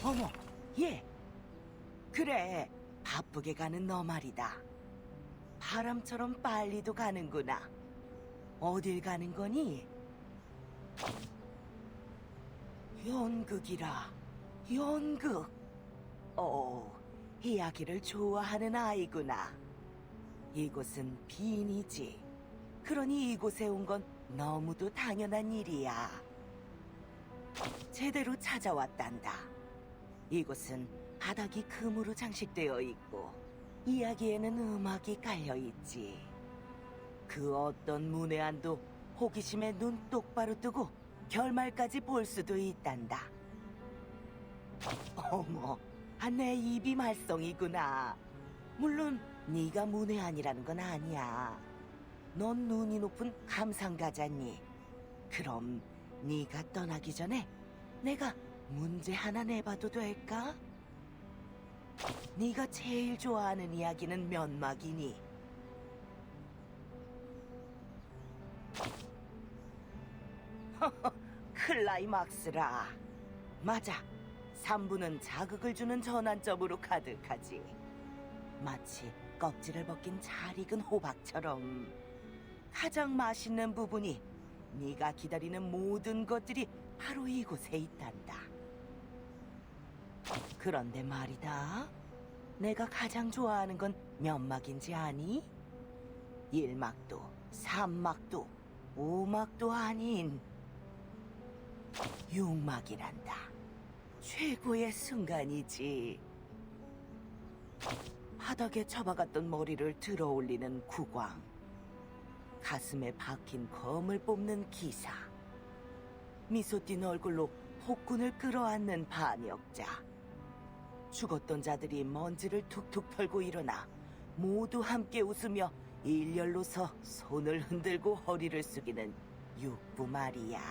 어머, 얘. 그래, 바쁘게 가는 너 말이다. 바람처럼 빨리도 가는구나. 어딜 가는 거니? 연극이라, 연극. 이야기를 좋아하는 아이구나. 이곳은 빈이지. 그러니 이곳에 온 건 너무도 당연한 일이야. 제대로 찾아왔단다. 이곳은 바닥이 금으로 장식되어 있고 이야기에는 음악이 깔려있지. 그 어떤 문외한도 호기심에 눈 똑바로 뜨고 결말까지 볼 수도 있단다. 어머, 내 입이 말썽이구나. 물론 네가 문외한이라는 건 아니야. 넌 눈이 높은 감상가잖니. 그럼 네가 떠나기 전에 내가 문제 하나 내봐도 될까? 네가 제일 좋아하는 이야기는 면막이니? 클라이막스라. 맞아. 3부는 자극을 주는 전환점으로 가득하지. 마치 껍질을 벗긴 잘 익은 호박처럼. 가장 맛있는 부분이 네가 기다리는 모든 것들이 바로 이곳에 있단다. 그런데 말이다. 내가 가장 좋아하는 건 면막인지 아니? 1막도, 3막도, 5막도 아닌 6막이란다. 최고의 순간이지. 바닥에 처박았던 머리를 들어 올리는 국왕. 가슴에 박힌 검을 뽑는 기사. 미소 띤 얼굴로 폭군을 끌어안는 반역자. 죽었던 자들이 먼지를 툭툭 털고 일어나 모두 함께 웃으며 일렬로 서 손을 흔들고 허리를 숙이는 육부 말이야.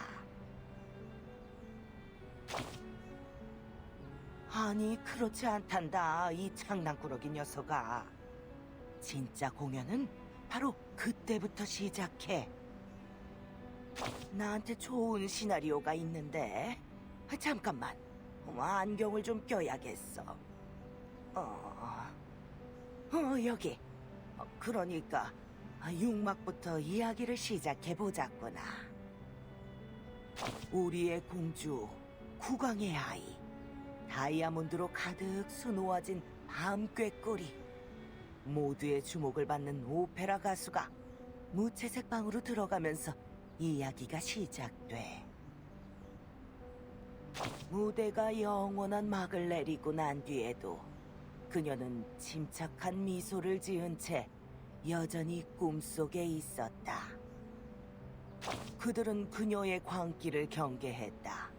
아니, 그렇지 않단다, 이 장난꾸러기 녀석아. 진짜 공연은 바로 그때부터 시작해. 나한테 좋은 시나리오가 있는데. 잠깐만, 안경을 좀 껴야겠어. 여기. 그러니까 6막부터 이야기를 시작해보자꾸나. 우리의 공주, 국왕의 아이. 다이아몬드로 가득 수놓아진 밤꾀꼬리. 모두의 주목을 받는 오페라 가수가 무채색 방으로 들어가면서 이야기가 시작돼. 무대가 영원한 막을 내리고 난 뒤에도 그녀는 침착한 미소를 지은 채 여전히 꿈속에 있었다. 그들은 그녀의 광기를 경계했다.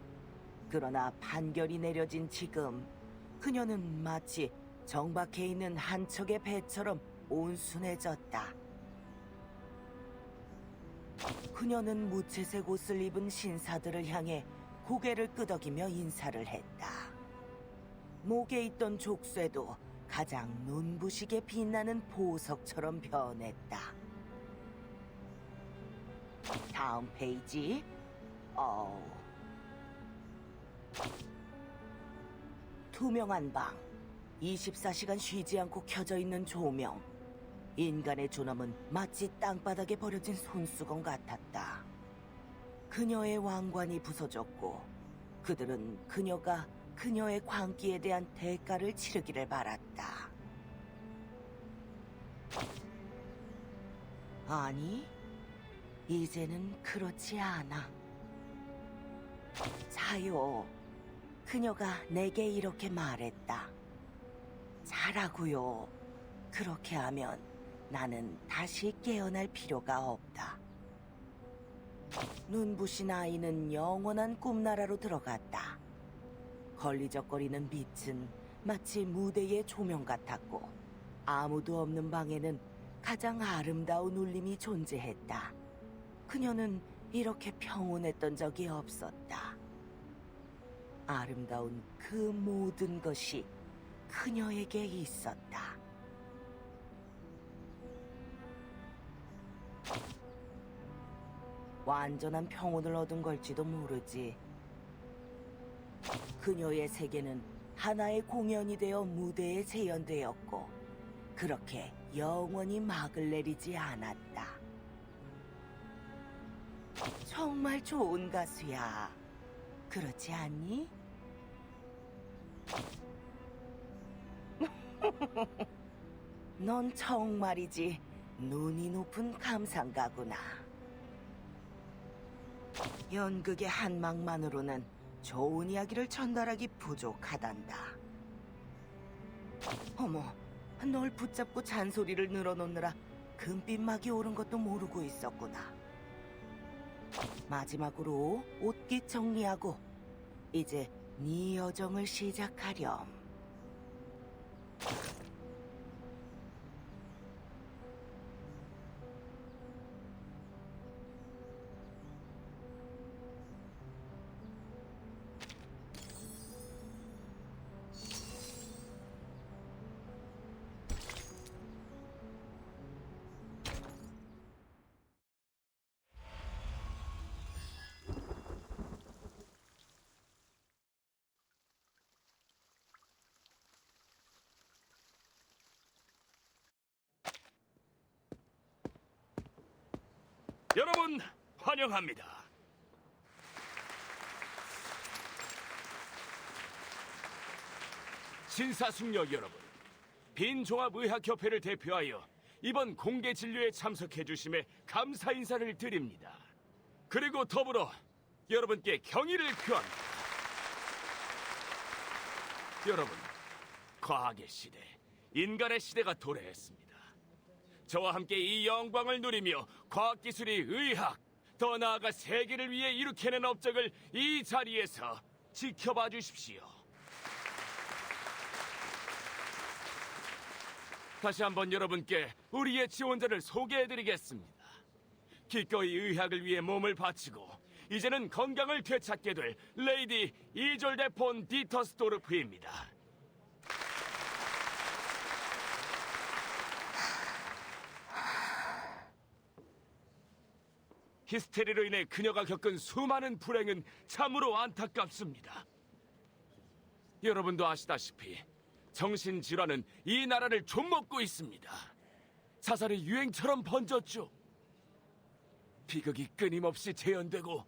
그러나 판결이 내려진 지금 그녀는 마치 정박해 있는 한 척의 배처럼 온순해졌다. 그녀는 무채색 옷을 입은 신사들을 향해 고개를 끄덕이며 인사를 했다. 목에 있던 족쇄도 가장 눈부시게 빛나는 보석처럼 변했다. 다음 페이지. 투명한 방, 24시간 쉬지 않고 켜져 있는 조명. 인간의 존엄은 마치 땅바닥에 버려진 손수건 같았다. 그녀의 왕관이 부서졌고 그들은 그녀가 그녀의 광기에 대한 대가를 치르기를 바랐다. 아니, 이제는 그렇지 않아. 자요. 그녀가 내게 이렇게 말했다. 자라고요. 그렇게 하면 나는 다시 깨어날 필요가 없다. 눈부신 아이는 영원한 꿈나라로 들어갔다. 걸리적거리는 빛은 마치 무대의 조명 같았고 아무도 없는 방에는 가장 아름다운 울림이 존재했다. 그녀는 이렇게 평온했던 적이 없었다. 아름다운 그 모든 것이 그녀에게 있었다. 완전한 평온을 얻은 걸지도 모르지. 그녀의 세계는 하나의 공연이 되어 무대에 재현되었고 그렇게 영원히 막을 내리지 않았다. 정말 좋은 가수야. 그렇지 않니? 넌 정말이지 눈이 높은 감상가구나. 연극의 한막만으로는 좋은 이야기를 전달하기 부족하단다. 어머, 널 붙잡고 잔소리를 늘어놓느라 금빛막이 오른 것도 모르고 있었구나. 마지막으로 옷깃 정리하고 이제 네 여정을 시작하렴. 여러분 환영합니다. 신사숙녀 여러분, 빈종합의학협회를 대표하여 이번 공개 진료에 참석해 주심에 감사 인사를 드립니다. 그리고 더불어 여러분께 경의를 표합니다. 여러분, 과학의 시대, 인간의 시대가 도래했습니다. 저와 함께 이 영광을 누리며 과학기술이 의학, 더 나아가 세계를 위해 일으켜낸 업적을 이 자리에서 지켜봐 주십시오. 다시 한번 여러분께 우리의 지원자를 소개해드리겠습니다. 기꺼이 의학을 위해 몸을 바치고 이제는 건강을 되찾게 될 레이디 이졸데 폰 디터스도르프입니다. 히스테리로 인해 그녀가 겪은 수많은 불행은 참으로 안타깝습니다. 여러분도 아시다시피 정신질환은 이 나라를 좀먹고 있습니다. 자살이 유행처럼 번졌죠. 비극이 끊임없이 재현되고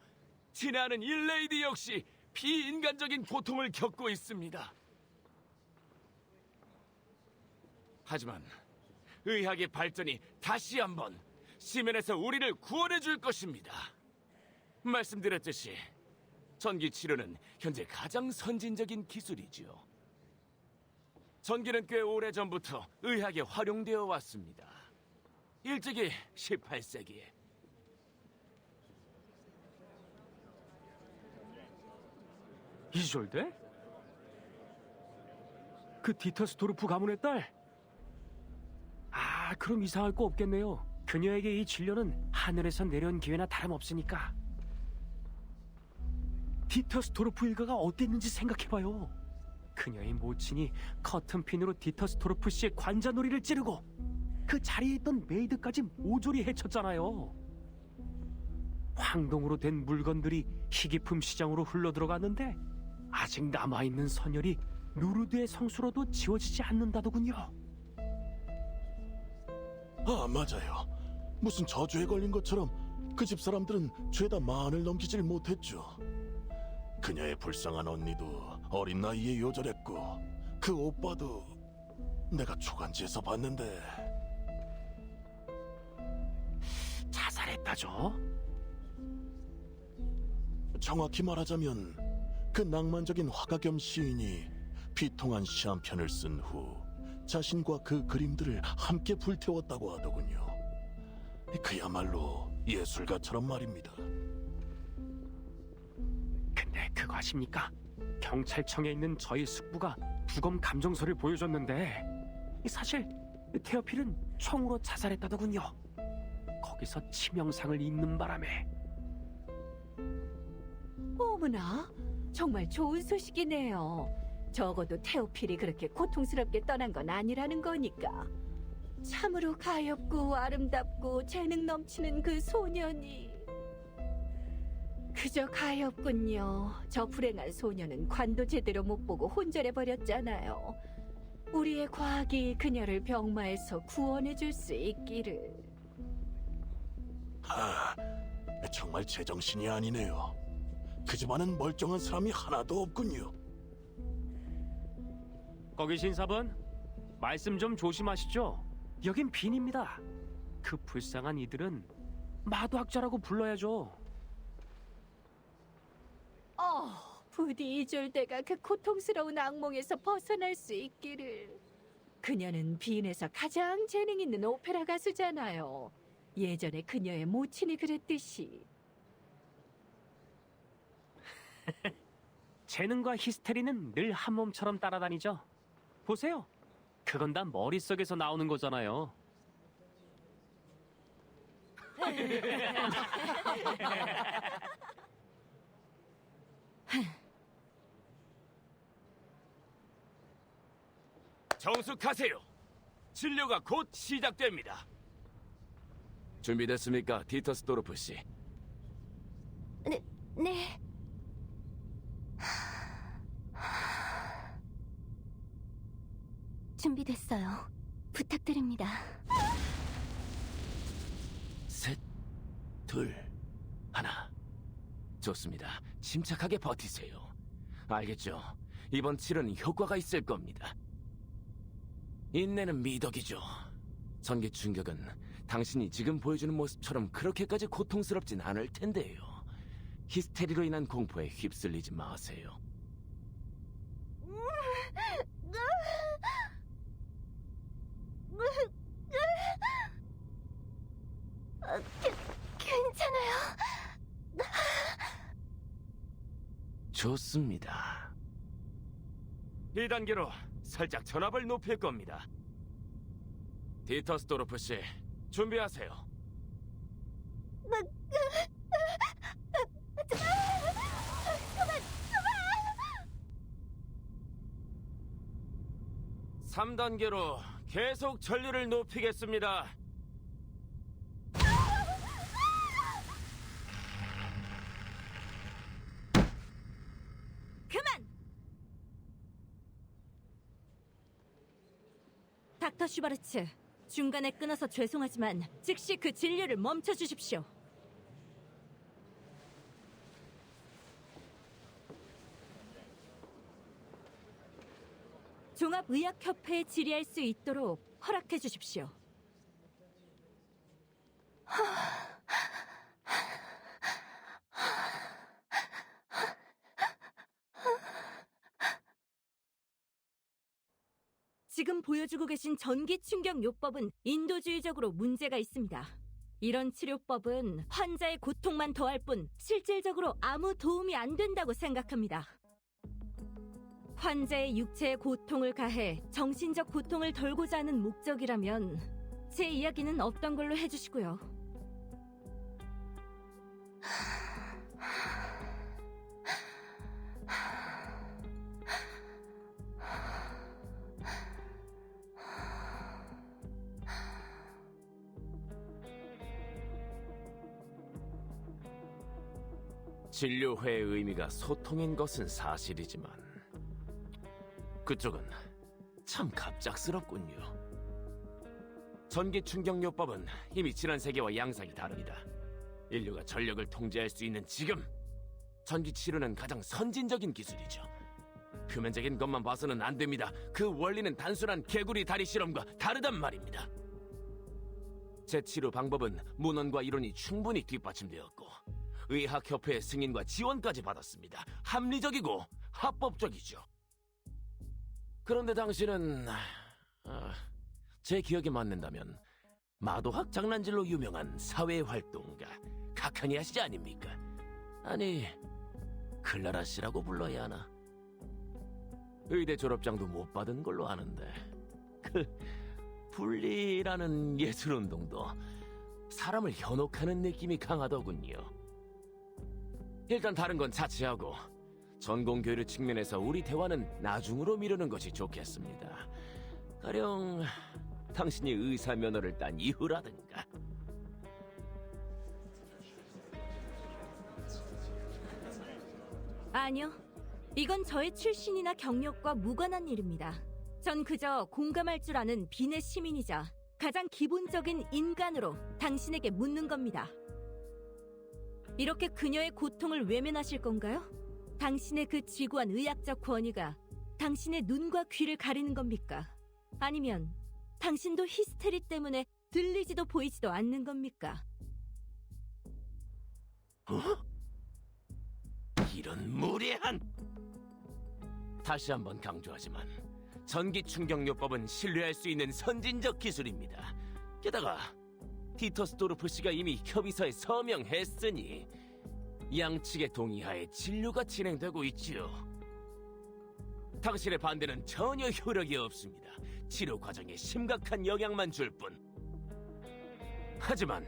친애하는 이 레이디 역시 비인간적인 고통을 겪고 있습니다. 하지만 의학의 발전이 다시 한번 시면에서 우리를 구원해 줄 것입니다. 말씀드렸듯이 전기 치료는 현재 가장 선진적인 기술이지요. 전기는 꽤 오래전부터 의학에 활용되어 왔습니다. 일찍이 18세기에. 이졸데? 그 디터스도르프 가문의 딸? 아, 그럼 이상할 거 없겠네요. 그녀에게 이 진료는 하늘에서 내려온 기회나 다름없으니까. 디터스도르프 일가가 어땠는지 생각해봐요. 그녀의 모친이 커튼핀으로 디터스도르프 씨의 관자놀이를 찌르고 그 자리에 있던 메이드까지 모조리 해쳤잖아요. 황동으로 된 물건들이 희귀품 시장으로 흘러들어갔는데 아직 남아있는 선열이 누르드의 성수로도 지워지지 않는다더군요. 아, 맞아요. 무슨 저주에 걸린 것처럼 그 집 사람들은 죄다 만을 넘기질 못했죠. 그녀의 불쌍한 언니도 어린 나이에 요절했고 그 오빠도 내가 초간지에서 봤는데 자살했다죠? 정확히 말하자면 그 낭만적인 화가 겸 시인이 비통한 시 한 편을 쓴 후 자신과 그 그림들을 함께 불태웠다고 하더군요. 그야말로 예술가처럼 말입니다. 근데 그거 아십니까? 경찰청에 있는 저희 숙부가 부검 감정서를 보여줬는데 사실 테오필은 총으로 자살했다더군요. 거기서 치명상을 입는 바람에. 어머나, 정말 좋은 소식이네요. 적어도 테오필이 그렇게 고통스럽게 떠난 건 아니라는 거니까. 참으로 가엾고 아름답고 재능 넘치는 그 소년이. 그저 가엾군요. 저 불행한 소녀는 관도 제대로 못 보고 혼절해 버렸잖아요. 우리의 과학이 그녀를 병마에서 구원해 줄 수 있기를. 정말 제정신이 아니네요. 그 집안은 멀쩡한 사람이 하나도 없군요. 거기 신사분, 말씀 좀 조심하시죠. 여긴 빈입니다. 그 불쌍한 이들은 마도학자라고 불러야죠. 부디 이졸대가 그 고통스러운 악몽에서 벗어날 수 있기를. 그녀는 빈에서 가장 재능 있는 오페라 가수잖아요. 예전에 그녀의 모친이 그랬듯이. 재능과 히스테리는 늘 한 몸처럼 따라다니죠. 보세요. 그건 다 머릿속에서 나오는 거잖아요. 정숙하세요. 진료가 곧 시작됩니다. 준비됐습니까, 디터스도르프 씨? 네. 준비됐어요. 부탁드립니다. 셋, 둘, 하나. 좋습니다. 침착하게 버티세요. 알겠죠? 이번 치료는 효과가 있을 겁니다. 인내는 미덕이죠. 전기 충격은 당신이 지금 보여주는 모습처럼 그렇게까지 고통스럽진 않을 텐데요. 히스테리로 인한 공포에 휩쓸리지 마세요. 괜찮아요. 좋습니다. 1단계로 살짝 전압을 높일 겁니다. 디터스도르프 씨, 준비하세요. 그만! 3단계로 계속 전류를 높이겠습니다. 그만! 닥터 슈바르츠, 중간에 끊어서 죄송하지만 즉시 그 진료를 멈춰 주십시오. 종합의학협회에 질의할 수 있도록 허락해 주십시오. 지금 보여주고 계신 전기 충격 요법은 인도주의적으로 문제가 있습니다. 이런 치료법은 환자의 고통만 더할 뿐 실질적으로 아무 도움이 안 된다고 생각합니다. 환자의 육체의 고통을 가해 정신적 고통을 덜고자 하는 목적이라면 제 이야기는 없던 걸로 해주시고요. 진료회의 의미가 소통인 것은 사실이지만 그쪽은 참 갑작스럽군요. 전기 충격요법은 이미 지난 세계와 양상이 다릅니다. 인류가 전력을 통제할 수 있는 지금 전기 치료는 가장 선진적인 기술이죠. 표면적인 것만 봐서는 안 됩니다. 그 원리는 단순한 개구리 다리 실험과 다르단 말입니다. 제 치료 방법은 문헌과 이론이 충분히 뒷받침되었고 의학협회의 승인과 지원까지 받았습니다. 합리적이고 합법적이죠. 그런데 당신은 제 기억에 맞는다면 마도학 장난질로 유명한 사회활동가 카카니아 씨 아닙니까? 아니, 클라라 씨라고 불러야 하나? 의대 졸업장도 못 받은 걸로 아는데 그 분리라는 예술운동도 사람을 현혹하는 느낌이 강하더군요. 일단 다른 건 자체하고 전공교류 측면에서 우리 대화는 나중으로 미루는 것이 좋겠습니다. 가령 당신이 의사 면허를 딴 이후라든가. 아니요. 이건 저의 출신이나 경력과 무관한 일입니다. 전 그저 공감할 줄 아는 빈의 시민이자 가장 기본적인 인간으로 당신에게 묻는 겁니다. 이렇게 그녀의 고통을 외면하실 건가요? 당신의 그 지구한 의학적 권위가 당신의 눈과 귀를 가리는 겁니까? 아니면 당신도 히스테리 때문에 들리지도 보이지도 않는 겁니까? 이런 무례한! 다시 한번 강조하지만 전기 충격요법은 신뢰할 수 있는 선진적 기술입니다. 게다가 디터스토르프 씨가 이미 협의서에 서명했으니 양측의 동의하에 진료가 진행되고 있지요. 당신의 반대는 전혀 효력이 없습니다. 치료 과정에 심각한 영향만 줄 뿐. 하지만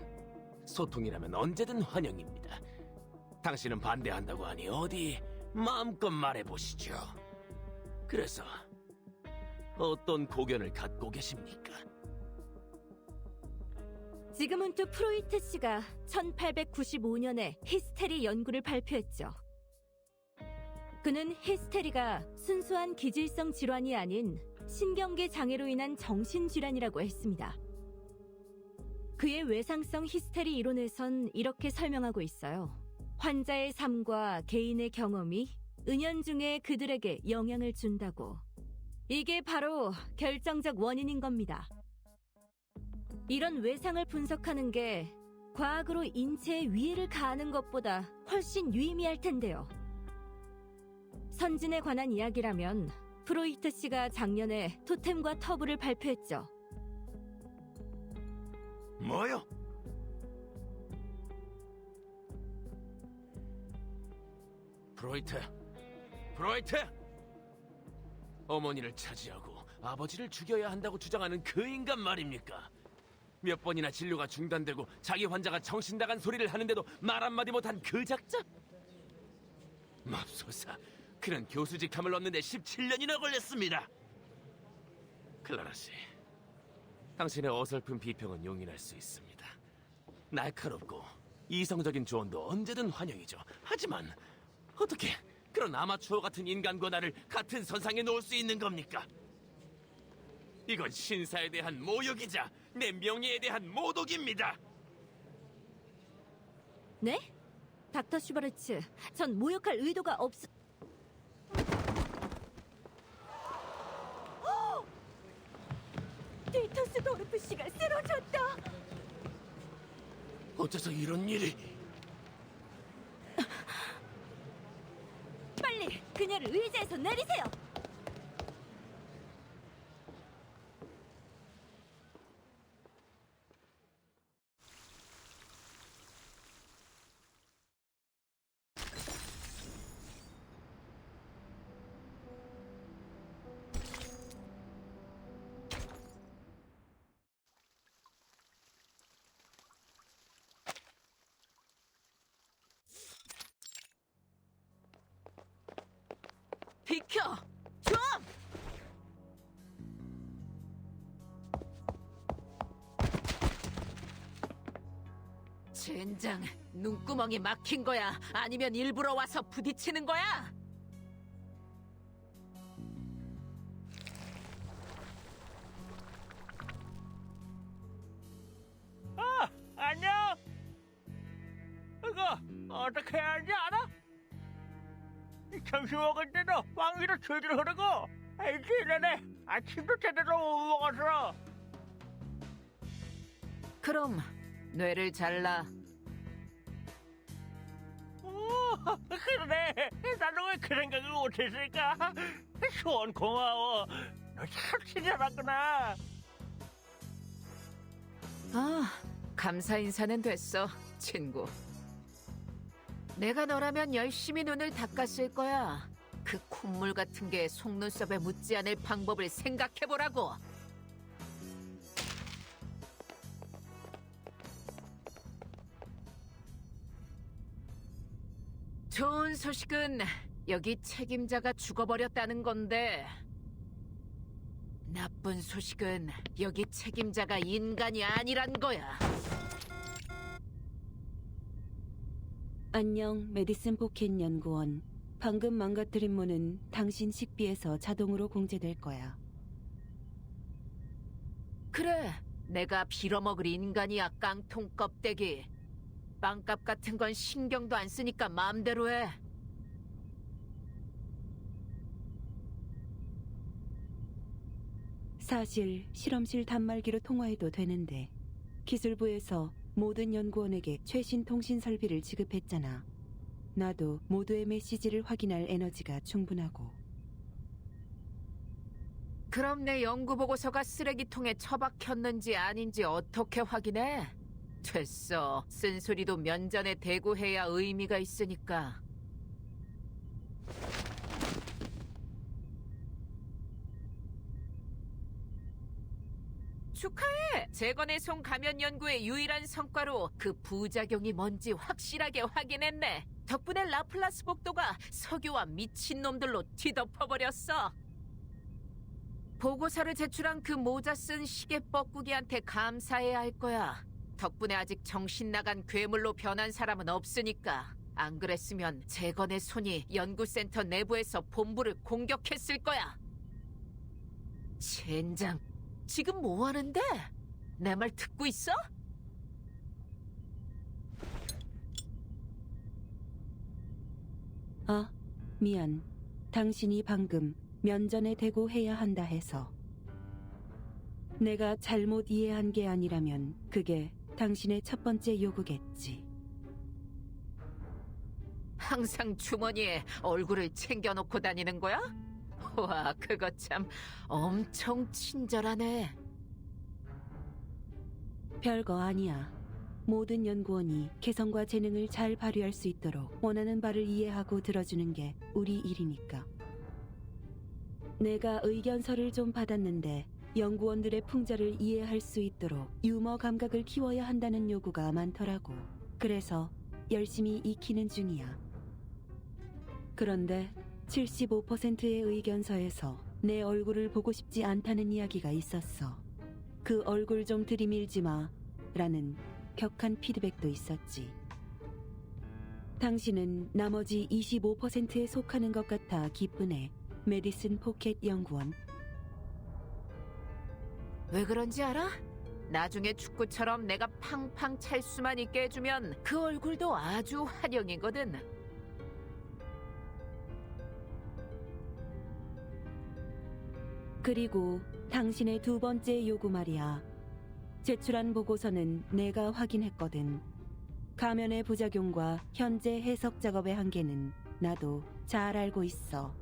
소통이라면 언제든 환영입니다. 당신은 반대한다고 하니 어디 마음껏 말해보시죠. 그래서 어떤 고견을 갖고 계십니까? 지그문트 프로이트 씨가 1895년에 히스테리 연구를 발표했죠. 그는 히스테리가 순수한 기질성 질환이 아닌 신경계 장애로 인한 정신질환이라고 했습니다. 그의 외상성 히스테리 이론에선 이렇게 설명하고 있어요. 환자의 삶과 개인의 경험이 은연중에 그들에게 영향을 준다고. 이게 바로 결정적 원인인 겁니다. 이런 외상을 분석하는 게 과학으로 인체에 위해를 가하는 것보다 훨씬 유의미할 텐데요. 선진에 관한 이야기라면 프로이트 씨가 작년에 토템과 터부를 발표했죠. 뭐요? 프로이트! 어머니를 차지하고 아버지를 죽여야 한다고 주장하는 그 인간 말입니까? 몇 번이나 진료가 중단되고 자기 환자가 정신 나간 소리를 하는데도 말 한마디 못한 그 작자? 맙소사, 그는 교수직함을 얻는데 17년이나 걸렸습니다. 클라라 씨, 당신의 어설픈 비평은 용인할 수 있습니다. 날카롭고 이성적인 조언도 언제든 환영이죠. 하지만 어떻게 그런 아마추어 같은 인간과 나를 같은 선상에 놓을 수 있는 겁니까? 이건 신사에 대한 모욕이자 내 명예에 대한 모독입니다. 네? 닥터 슈버르츠, 전 모욕할 의도가 디터스 도르프 씨가 쓰러졌다. 어째서 이런 일이... 빨리 그녀를 의자에서 내리세요. 비켜! 좀! 젠장, 눈구멍이 막힌 거야? 아니면 일부러 와서 부딪히는 거야? 안녕. 이거 어떻게 해야 하는지 알아? 점심 먹을 때도 빵 위로 줄줄 흐르고 일주일 내내 아침도 제대로 못 먹어서. 그럼 뇌를 잘라. 오, 그러네. 나는 왜 그 생각을 못했을까? 소원 고마워. 너 참 친절하구나. 아, 감사 인사는 됐어, 친구. 내가 너라면 열심히 눈을 닦았을 거야. 그 콧물 같은 게 속눈썹에 묻지 않을 방법을 생각해보라고. 좋은 소식은 여기 책임자가 죽어버렸다는 건데, 나쁜 소식은 여기 책임자가 인간이 아니란 거야. 안녕, 메디슨 포켓 연구원. 방금 망가뜨린 문은 당신 식비에서 자동으로 공제될 거야. 그래, 내가 빌어먹을 인간이야, 깡통 껍데기. 빵값 같은 건 신경도 안 쓰니까 마음대로 해. 사실 실험실 단말기로 통화해도 되는데 기술부에서 모든 연구원에게 최신 통신 설비를 지급했잖아. 나도 모두의 메시지를 확인할 에너지가 충분하고. 그럼 내 연구 보고서가 쓰레기통에 처박혔는지 아닌지 어떻게 확인해? 됐어. 쓴소리도 면전에 대고 해야 의미가 있으니까. 축하해! 재건해송 감염 연구의 유일한 성과로 그 부작용이 뭔지 확실하게 확인했네. 덕분에 라플라스 복도가 석유와 미친놈들로 뒤덮어버렸어. 보고서를 제출한 그 모자 쓴 시계 뻐꾸기한테 감사해야 할 거야. 덕분에 아직 정신 나간 괴물로 변한 사람은 없으니까. 안 그랬으면 재건의 손이 연구센터 내부에서 본부를 공격했을 거야. 젠장, 지금 뭐 하는데? 내 말 듣고 있어? 아, 미안. 당신이 방금 면전에 대고 해야 한다 해서. 내가 잘못 이해한 게 아니라면 그게 당신의 첫 번째 요구겠지. 항상 주머니에 얼굴을 챙겨놓고 다니는 거야? 와, 그거 참 엄청 친절하네. 별거 아니야. 모든 연구원이 개성과 재능을 잘 발휘할 수 있도록 원하는 바를 이해하고 들어주는 게 우리 일이니까. 내가 의견서를 좀 받았는데 연구원들의 풍자를 이해할 수 있도록 유머 감각을 키워야 한다는 요구가 많더라고. 그래서 열심히 익히는 중이야. 그런데 75%의 의견서에서 내 얼굴을 보고 싶지 않다는 이야기가 있었어. 그 얼굴 좀 들이밀지 마 라는 격한 피드백도 있었지. 당신은 나머지 25%에 속하는 것 같아 기쁘네. 메디슨 포켓 연구원. 왜 그런지 알아? 나중에 축구처럼 내가 팡팡 찰 수만 있게 해주면 그 얼굴도 아주 환영이거든. 그리고 당신의 두 번째 요구 말이야. 제출한 보고서는 내가 확인했거든. 가면의 부작용과 현재 해석 작업의 한계는 나도 잘 알고 있어.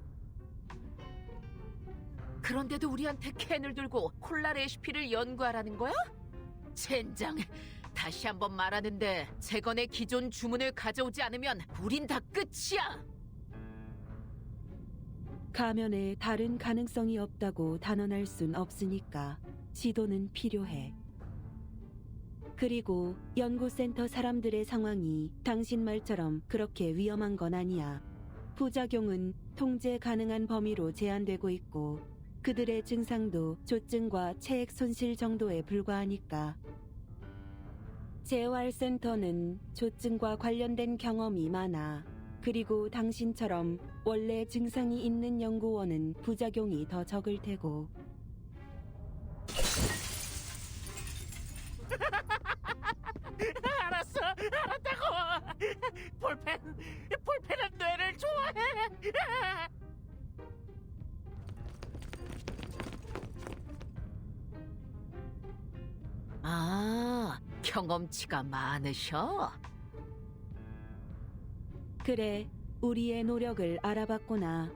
그런데도 우리한테 캔을 들고 콜라 레시피를 연구하라는 거야? 젠장, 다시 한번 말하는데 재건의 기존 주문을 가져오지 않으면 우린 다 끝이야! 가면에 다른 가능성이 없다고 단언할 순 없으니까 시도는 필요해. 그리고 연구센터 사람들의 상황이 당신 말처럼 그렇게 위험한 건 아니야. 부작용은 통제 가능한 범위로 제한되고 있고 그들의 증상도 조증과 체액 손실 정도에 불과하니까. 재활센터는 조증과 관련된 경험이 많아. 그리고 당신처럼 원래 증상이 있는 연구원은 부작용이 더 적을 테고. 알았어, 알았다고. 볼펜은 뇌를 좋아해. 아, 경험치가 많으셔? 그래, 우리의 노력을 알아봤구나.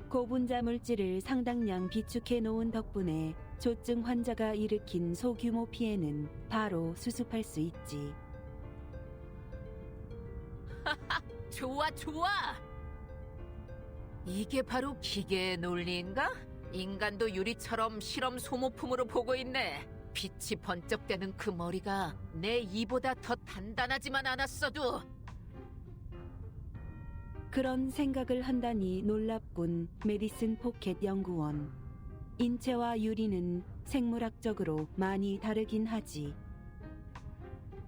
고분자 물질을 상당량 비축해 놓은 덕분에 조증 환자가 일으킨 소규모 피해는 바로 수습할 수 있지. 좋아, 좋아! 이게 바로 기계의 논리인가? 인간도 유리처럼 실험 소모품으로 보고 있네. 빛이 번쩍대는 그 머리가 내 이보다 더 단단하지만 않았어도. 그런 생각을 한다니 놀랍군. 메디슨 포켓 연구원. 인체와 유리는 생물학적으로 많이 다르긴 하지.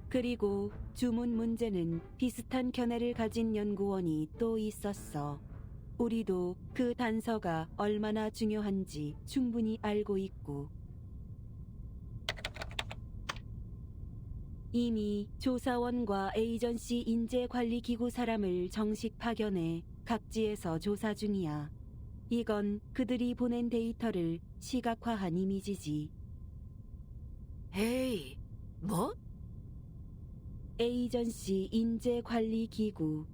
그리고 주문 문제는 비슷한 견해를 가진 연구원이 또 있었어. 우리도 그 단서가 얼마나 중요한지 충분히 알고 있고 이미 조사원과 에이전시 인재관리기구 사람을 정식 파견해 각지에서 조사 중이야. 이건 그들이 보낸 데이터를 시각화한 이미지지. 에이, 뭐? 에이전시 인재관리기구.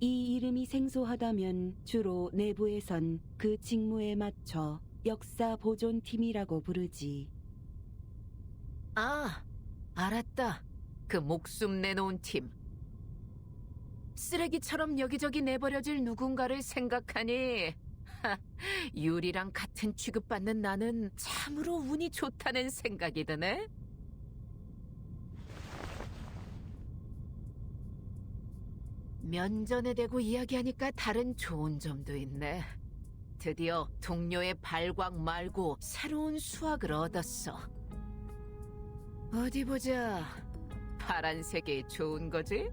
이 이름이 생소하다면 주로 내부에선 그 직무에 맞춰 역사보존팀이라고 부르지. 아, 알았다. 그 목숨 내놓은 팀. 쓰레기처럼 여기저기 내버려질 누군가를 생각하니 유리랑 같은 취급받는 나는 참으로 운이 좋다는 생각이 드네. 면전에 대고 이야기하니까 다른 좋은 점도 있네. 드디어 동료의 발광 말고 새로운 수확을 얻었어. 어디 보자. 파란색이 좋은 거지?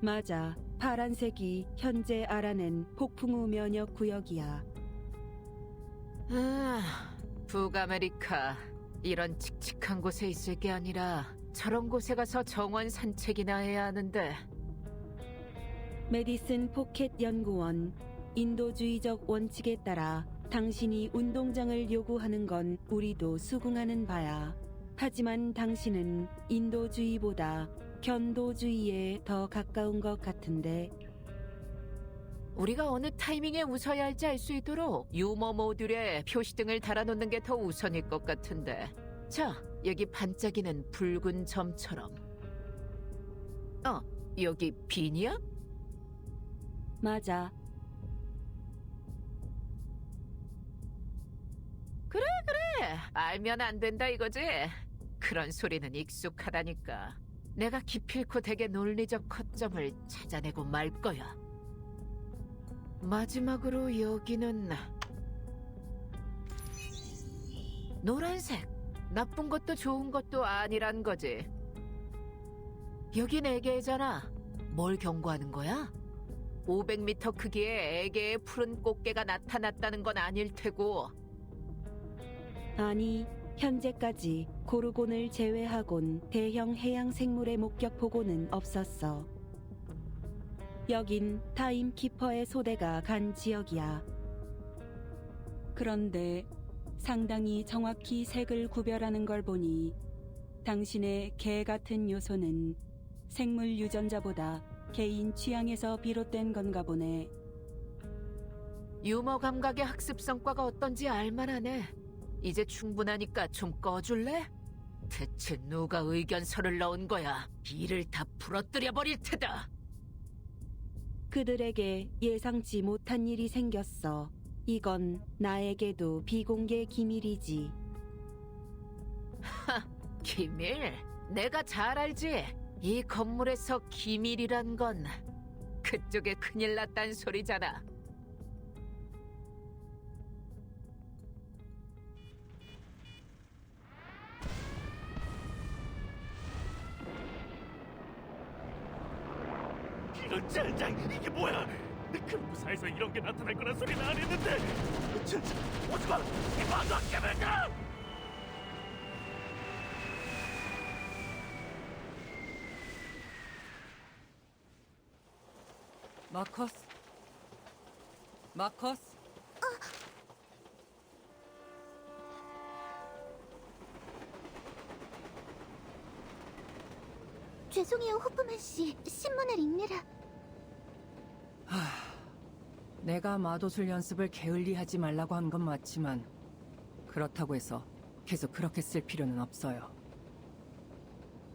맞아. 파란색이 현재 알아낸 폭풍우 면역 구역이야. 북아메리카. 이런 칙칙한 곳에 있을 게 아니라 저런 곳에 가서 정원 산책이나 해야 하는데. 메디슨 포켓 연구원. 인도주의적 원칙에 따라 당신이 운동장을 요구하는 건 우리도 수긍하는 바야. 하지만 당신은 인도주의보다 견도주의에 더 가까운 것 같은데. 우리가 어느 타이밍에 웃어야 할지 알 수 있도록 유머 모듈에 표시등을 달아놓는 게 더 우선일 것 같은데. 자, 여기 반짝이는 붉은 점처럼. 여기 빈이야? 맞아. 그래, 알면 안 된다 이거지? 그런 소리는 익숙하다니까. 내가 기필코 되게 논리적 허점을 찾아내고 말 거야. 마지막으로 여기는 노란색. 나쁜 것도 좋은 것도 아니란 거지. 여긴 4개잖아. 뭘 경고하는 거야? 500m 크기의 애개의 푸른 꽃게가 나타났다는 건 아닐 테고. 아니, 현재까지 고르곤을 제외하곤 대형 해양 생물의 목격 보고는 없었어. 여긴 타임키퍼의 소대가 간 지역이야. 그런데 상당히 정확히 색을 구별하는 걸 보니 당신의 개 같은 요소는 생물 유전자보다 개인 취향에서 비롯된 건가 보네. 유머 감각의 학습 성과가 어떤지 알만하네. 이제 충분하니까 좀 꺼줄래? 대체 누가 의견서를 넣은 거야? 이를 다 부러뜨려 버릴 테다. 그들에게 예상치 못한 일이 생겼어. 이건 나에게도 비공개 기밀이지. 기밀? 내가 잘 알지. 이 건물에서 기밀이란 건 그쪽에 큰일 났단 소리잖아. 이런 젠장, 이게 뭐야? 그 무사에서 이런 게 나타날 거란 소리는 안 했는데. 진짜 오지마, 이 방송 깨물다. 마커스? 죄송해요, 호프만 씨. 신문을 읽느라. 내가 마도술 연습을 게을리하지 말라고 한 건 맞지만 그렇다고 해서 계속 그렇게 쓸 필요는 없어요.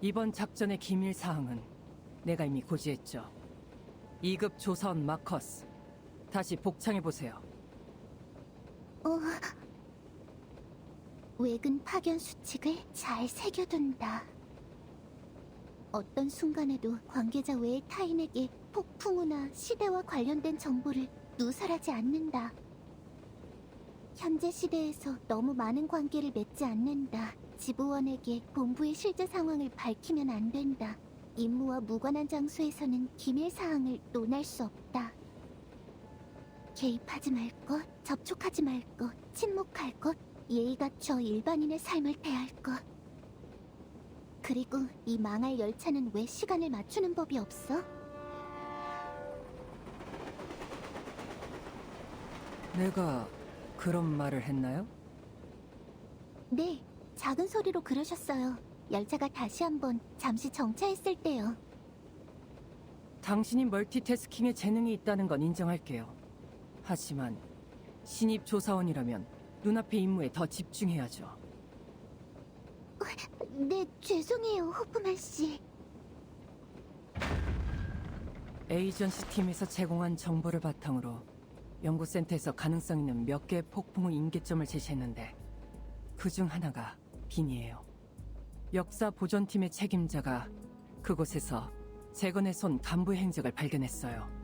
이번 작전의 기밀 사항은 내가 이미 고지했죠. 2급 조사원 마커스, 다시 복창해보세요. 외근 파견 수칙을 잘 새겨둔다. 어떤 순간에도 관계자 외의 타인에게 폭풍우나 시대와 관련된 정보를 누설하지 않는다. 현재 시대에서 너무 많은 관계를 맺지 않는다. 지부원에게 본부의 실제 상황을 밝히면 안 된다. 임무와 무관한 장소에서는 기밀 사항을 논할 수 없다. 개입하지 말 것, 접촉하지 말 것, 침묵할 것, 예의 갖춰 일반인의 삶을 대할 것. 그리고 이 망할 열차는 왜 시간을 맞추는 법이 없어? 내가 그런 말을 했나요? 네, 작은 소리로 그러셨어요. 열차가 다시 한번 잠시 정차했을 때요. 당신이 멀티태스킹에 재능이 있다는 건 인정할게요. 하지만 신입 조사원이라면 눈앞의 임무에 더 집중해야죠. 네, 죄송해요, 호프만 씨. 에이전시 팀에서 제공한 정보를 바탕으로 연구센터에서 가능성 있는 몇 개의 폭풍의 인계점을 제시했는데 그중 하나가 빈이에요. 역사 보존팀의 책임자가 그곳에서 재건의 손 간부의 행적을 발견했어요.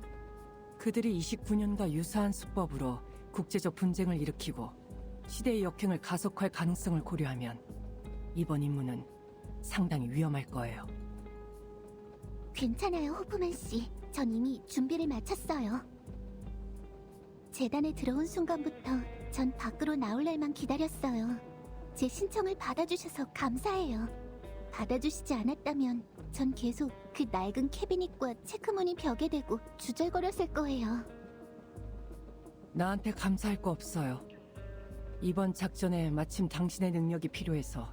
그들이 29년과 유사한 수법으로 국제적 분쟁을 일으키고 시대의 역행을 가속화할 가능성을 고려하면 이번 임무는 상당히 위험할 거예요. 괜찮아요, 호프만 씨. 전 이미 준비를 마쳤어요. 재단에 들어온 순간부터 전 밖으로 나올 날만 기다렸어요. 제 신청을 받아주셔서 감사해요. 받아주시지 않았다면 전 계속 그 낡은 캐비닛과 체크무늬 벽에 대고 주절거렸을 거예요. 나한테 감사할 거 없어요. 이번 작전에 마침 당신의 능력이 필요해서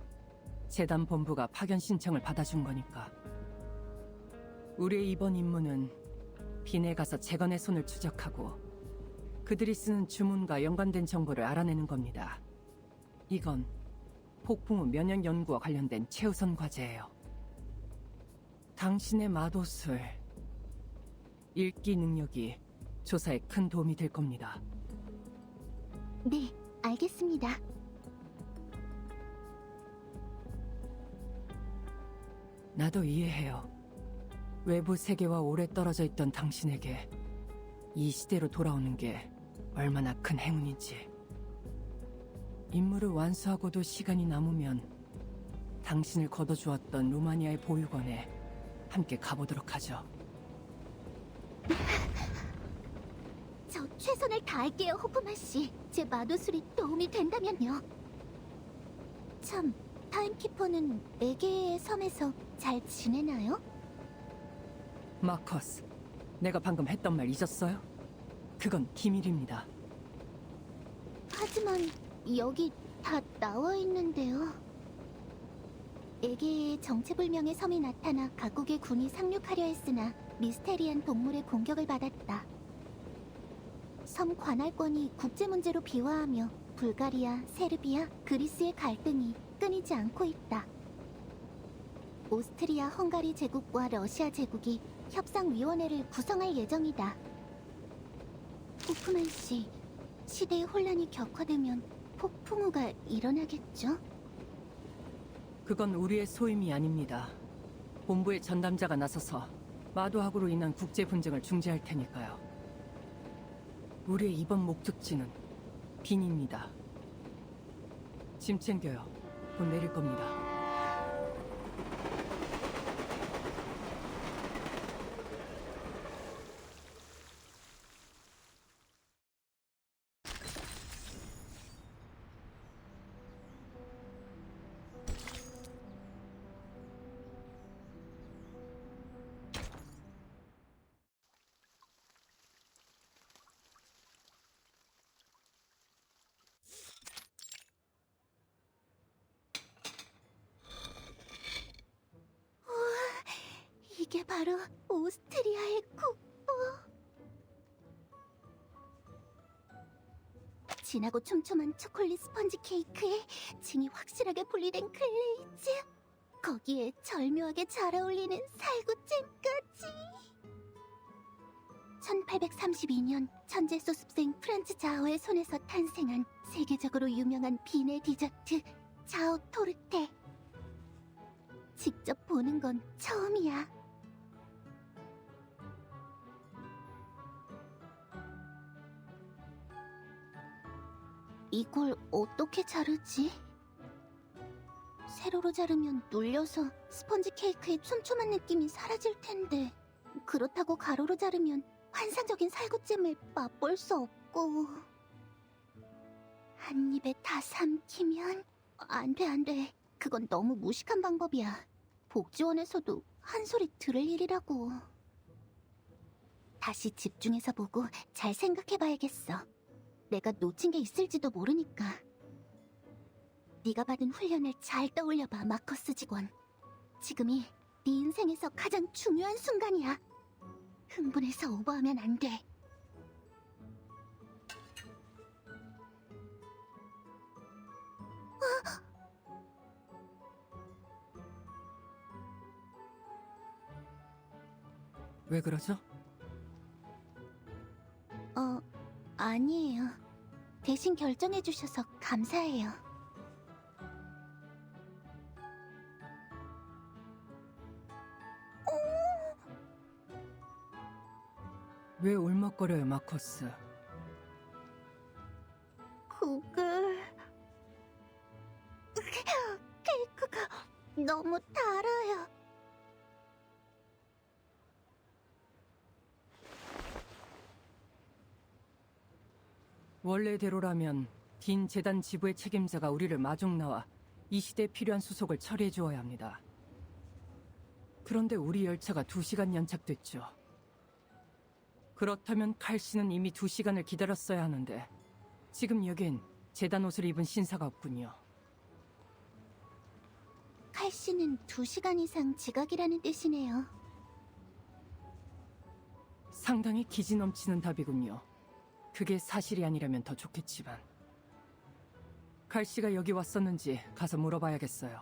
재단 본부가 파견 신청을 받아준 거니까. 우리의 이번 임무는 빈에 가서 재건의 손을 추적하고 그들이 쓰는 주문과 연관된 정보를 알아내는 겁니다. 이건 폭풍 후 면역 연구와 관련된 최우선 과제예요. 당신의 마도술, 읽기 능력이 조사에 큰 도움이 될 겁니다. 네, 알겠습니다. 나도 이해해요. 외부 세계와 오래 떨어져 있던 당신에게 이 시대로 돌아오는 게 얼마나 큰 행운인지. 임무를 완수하고도 시간이 남으면 당신을 거둬주었던 루마니아의 보육원에 함께 가보도록 하죠. 저 최선을 다할게요, 호프만 씨. 제 마도술이 도움이 된다면요. 참, 타임키퍼는 에게의 섬에서 잘 지내나요? 마커스, 내가 방금 했던 말 잊었어요? 그건 기밀입니다. 하지만 여기 다 나와 있는데요. 에게의 정체불명의 섬이 나타나 각국의 군이 상륙하려 했으나 미스테리한 동물의 공격을 받았다. 섬 관할권이 국제 문제로 비화하며 불가리아, 세르비아, 그리스의 갈등이 끊이지 않고 있다. 오스트리아, 헝가리 제국과 러시아 제국이 협상위원회를 구성할 예정이다. 호프만 씨, 시대의 혼란이 격화되면 폭풍우가 일어나겠죠? 그건 우리의 소임이 아닙니다. 본부의 전담자가 나서서 마도학으로 인한 국제 분쟁을 중재할 테니까요. 우리의 이번 목적지는 빈입니다. 짐 챙겨요. 곧 내릴 겁니다. 이게 바로 오스트리아의 국보. 진하고 촘촘한 초콜릿 스펀지 케이크에 층이 확실하게 분리된 글레이즈, 거기에 절묘하게 잘 어울리는 살구잼까지. 1832년 천재 소습생 프란츠 자어의 손에서 탄생한 세계적으로 유명한 빈의 디저트 자오 토르테. 직접 보는 건 처음이야. 이걸 어떻게 자르지? 세로로 자르면 눌려서 스펀지 케이크의 촘촘한 느낌이 사라질 텐데, 그렇다고 가로로 자르면 환상적인 살구잼을 맛볼 수 없고 한 입에 다 삼키면 안 돼. 그건 너무 무식한 방법이야. 복지원에서도 한 소리 들을 일이라고. 다시 집중해서 보고 잘 생각해봐야겠어. 내가 놓친 게 있을지도 모르니까. 네가 받은 훈련을 잘 떠올려봐, 마커스 직원. 지금이 네 인생에서 가장 중요한 순간이야. 흥분해서 오버하면 안 돼. 왜 그러죠? 아니에요. 대신 결정해주셔서 감사해요. 왜 울먹거려요, 마커스? 케이크가 너무 달아요. 원래대로라면 딘 재단 지부의 책임자가 우리를 마중 나와 이 시대에 필요한 수속을 처리해 주어야 합니다. 그런데 우리 열차가 2시간 연착됐죠. 그렇다면 칼 씨는 이미 2시간을 기다렸어야 하는데 지금 여긴 재단 옷을 입은 신사가 없군요. 칼 씨는 2시간 이상 지각이라는 뜻이네요. 상당히 기지 넘치는 답이군요. 그게 사실이 아니라면 더 좋겠지만. 칼 씨가 여기 왔었는지 가서 물어봐야겠어요.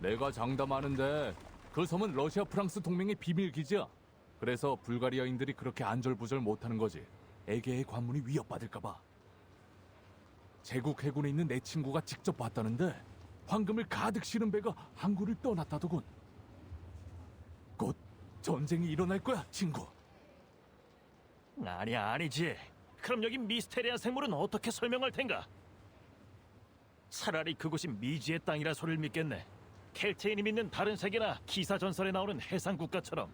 내가 장담하는데 그 섬은 러시아 프랑스 동맹의 비밀 기지야. 그래서 불가리아인들이 그렇게 안절부절 못하는 거지. 에게의 관문이 위협받을까 봐. 제국 해군에 있는 내 친구가 직접 봤다는데 황금을 가득 실은 배가 항구를 떠났다더군. 곧 전쟁이 일어날 거야, 친구. 아니지. 그럼 여기 미스테리한 생물은 어떻게 설명할 텐가? 차라리 그곳이 미지의 땅이라 소리를 믿겠네. 켈테인이 믿는 다른 세계나 기사 전설에 나오는 해상 국가처럼.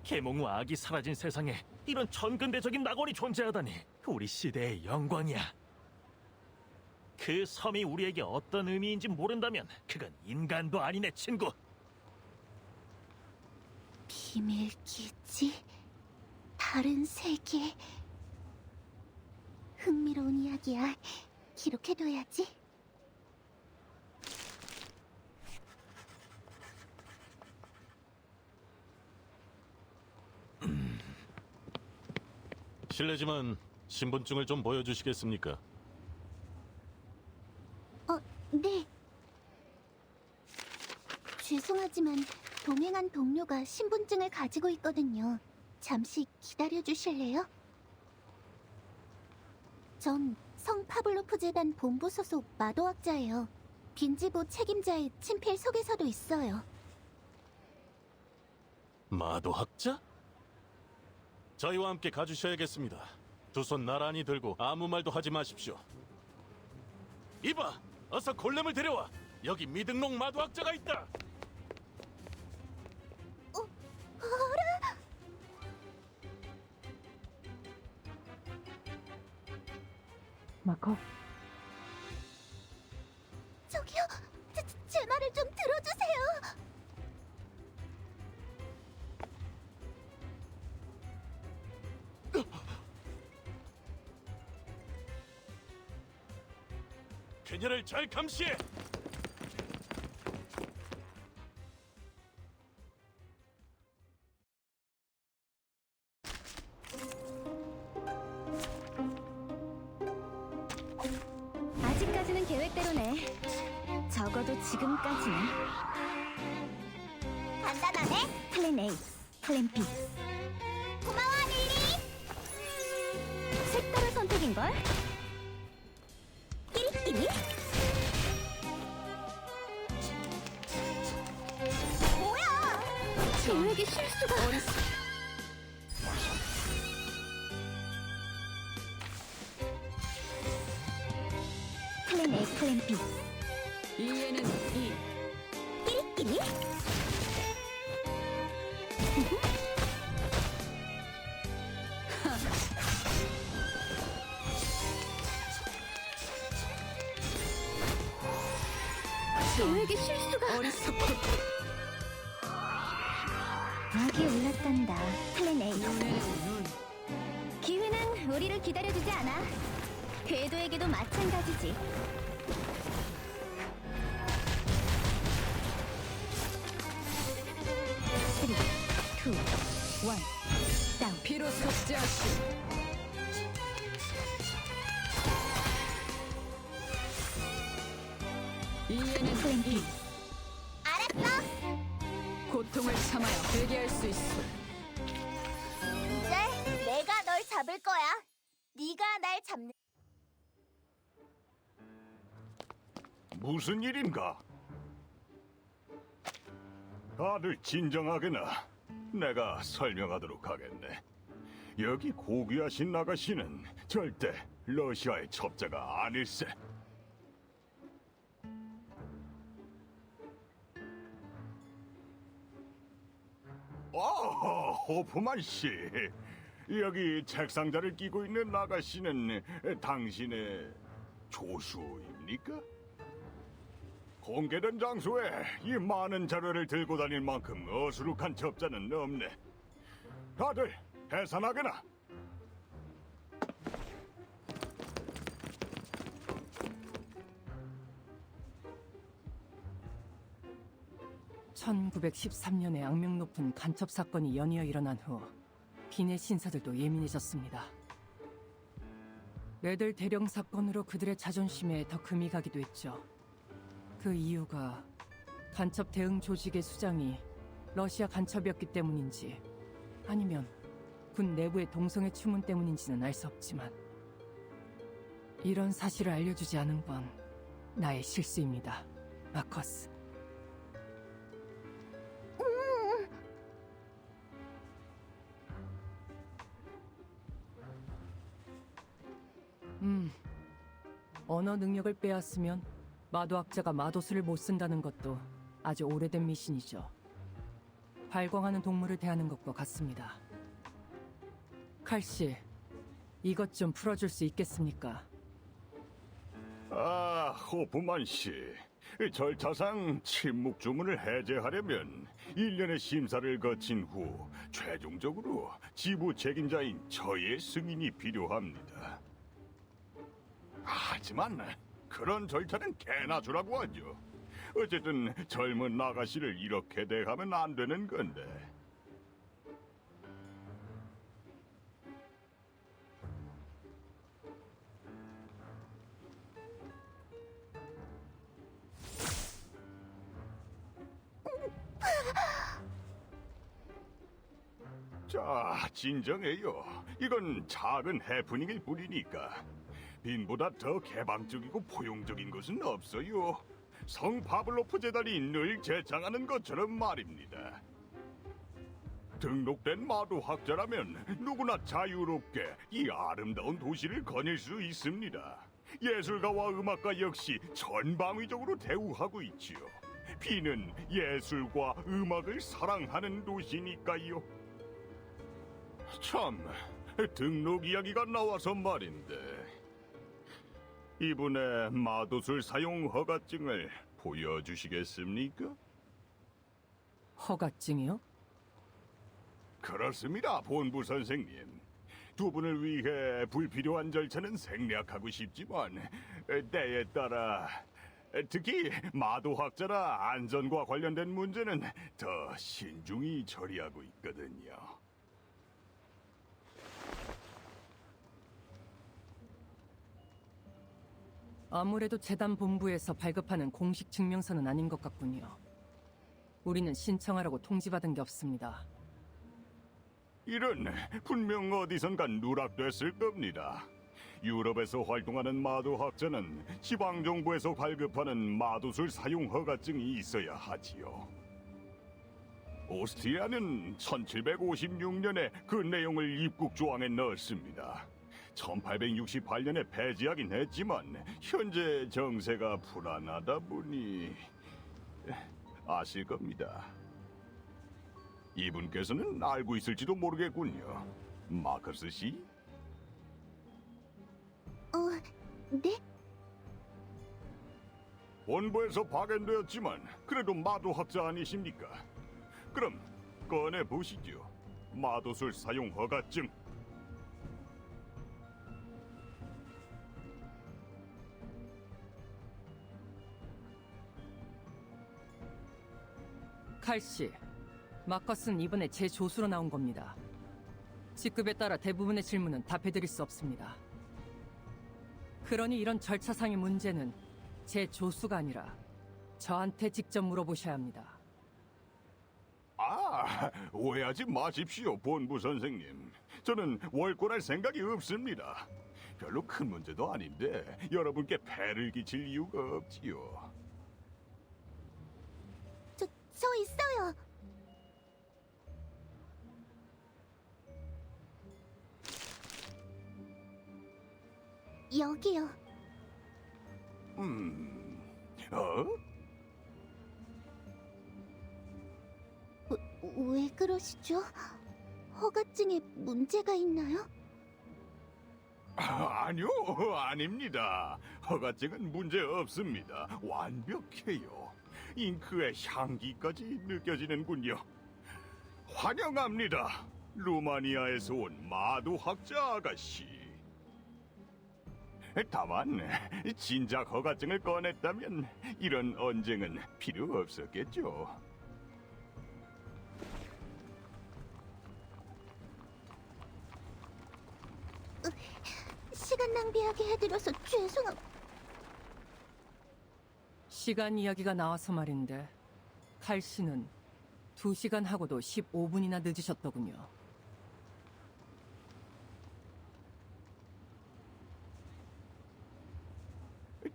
계몽 후 악이 사라진 세상에 이런 천근대적인 낙원이 존재하다니 우리 시대의 영광이야. 그 섬이 우리에게 어떤 의미인지 모른다면 그건 인간도 아니네, 친구. 비밀 기지? 다른 세계? 흥미로운 이야기야. 기록해둬야지. 실례지만 신분증을 좀 보여주시겠습니까? 네. 죄송하지만 동행한 동료가 신분증을 가지고 있거든요. 잠시 기다려주실래요? 전 성파블로프 재단 본부 소속 마도학자예요. 빈지부 책임자의 친필 소개서도 있어요. 마도학자? 저희와 함께 가주셔야겠습니다. 두 손 나란히 들고 아무 말도 하지 마십시오. 이봐! 어서 골렘을 데려와! 여기 미등록 마도학자가 있다! 마커? 저기요, 제 말을 좀 들어주세요. 그녀를 잘 감시해! 아직까지는 계획대로네. 적어도 지금까지는. 간단하네. 플랜 A, 플랜 B. 고마워, 릴리. 색다른 선택인걸? 끼리끼리? 뭐야? 계획에 실수가. 플랜 플랜 A, 플랜 B. 이에는 이. 끼리끼리? 계획의 실수가 어리석고 막이 올랐단다. 플랜 A. 눈에는 눈. 기회는 우리를 기다려주지 않아. 궤도에게도 마찬가지지. 쓰리, 투, 원, 다운. 비로소 자식. 이에는 플랜 B. 이. 알았어. 고통을 참아야 회개할 수 있어. 이제 내가 널 잡을 거야. 네가 날 잡는. 무슨 일인가? 다들 진정하게나. 내가 설명하도록 하겠네. 여기 고귀하신 아가씨는 절대 러시아의 첩자가 아닐세. 호프만 씨. 여기 책상자를 끼고 있는 아가씨는 당신의 조수입니까? 공개된 장소에 이 많은 자료를 들고 다닐 만큼 어수룩한 첩자는 없네. 다들 해산하게나. (1913년에) 악명 높은 간첩 사건이 연이어 일어난 후 비내 신사들도 예민해졌습니다. 매들 대령 사건으로 그들의 자존심에 더 금이 가기도 했죠. 그 이유가 간첩 대응 조직의 수장이 러시아 간첩이었기 때문인지 아니면 군 내부의 동성애 추문 때문인지는 알 수 없지만 이런 사실을 알려주지 않은 건 나의 실수입니다, 마커스. 언어 능력을 빼앗으면 마도학자가 마도술을 못 쓴다는 것도 아주 오래된 미신이죠. 발광하는 동물을 대하는 것과 같습니다. 칼씨, 이것 좀 풀어줄 수 있겠습니까? 호프만 씨. 절차상 침묵 주문을 해제하려면 1년의 심사를 거친 후 최종적으로 지부 책임자인 저의 승인이 필요합니다. 하지만 그런 절차는 개나 주라고 하죠. 어쨌든 젊은 아가씨를 이렇게 대하면 안 되는 건데. 자, 진정해요. 이건 작은 해프닝일 뿐이니까. 빈보다 더 개방적이고 포용적인 것은 없어요. 성 파블로프 재단이 늘 제창하는 것처럼 말입니다. 등록된 마도학자라면 누구나 자유롭게 이 아름다운 도시를 거닐 수 있습니다. 예술가와 음악가 역시 전방위적으로 대우하고 있지요. 비는 예술과 음악을 사랑하는 도시니까요. 참, 등록 이야기가 나와서 말인데 이분의 마도술 사용 허가증을 보여주시겠습니까? 허가증이요? 그렇습니다, 본부 선생님. 두 분을 위해 불필요한 절차는 생략하고 싶지만 때에 따라 특히 마도학자나 안전과 관련된 문제는 더 신중히 처리하고 있거든요. 아무래도 재단 본부에서 발급하는 공식 증명서는 아닌 것 같군요. 우리는 신청하라고 통지받은 게 없습니다. 이런, 분명 어디선가 누락됐을 겁니다. 유럽에서 활동하는 마도학자는 지방정부에서 발급하는 마도술 사용 허가증이 있어야 하지요. 오스트리아는 1756년에 그 내용을 입국 조항에 넣었습니다. 1868년에 폐지하긴 했지만 현재 정세가 불안하다 보니 아실 겁니다. 이분께서는 알고 있을지도 모르겠군요. 마커스 씨? 네? 본부에서 파견되었지만 그래도 마도학자 아니십니까? 그럼 꺼내 보시죠. 마도술 사용 허가증. 칼씨, 마커스는 이번에 제 조수로 나온 겁니다. 직급에 따라 대부분의 질문은 답해드릴 수 없습니다. 그러니 이런 절차상의 문제는 제 조수가 아니라 저한테 직접 물어보셔야 합니다. 오해하지 마십시오, 본부 선생님. 저는 월권할 생각이 없습니다. 별로 큰 문제도 아닌데 여러분께 폐를 끼칠 이유가 없지요. 저 있어요. 여기요. 왜 그러시죠? 허가증에 문제가 있나요? 아니요, 아닙니다. 허가증은 문제 없습니다. 완벽해요. 잉크의 향기까지 느껴지는군요. 환영합니다. 루마니아에서 온 마도학자 아가씨. 다만 진작 허가증을 꺼냈다면 이런 언쟁은 필요 없었겠죠. 시간 낭비하게 해드려서 시간 이야기가 나와서 말인데 칼씨는 2시간 하고도 15분이나 늦으셨더군요.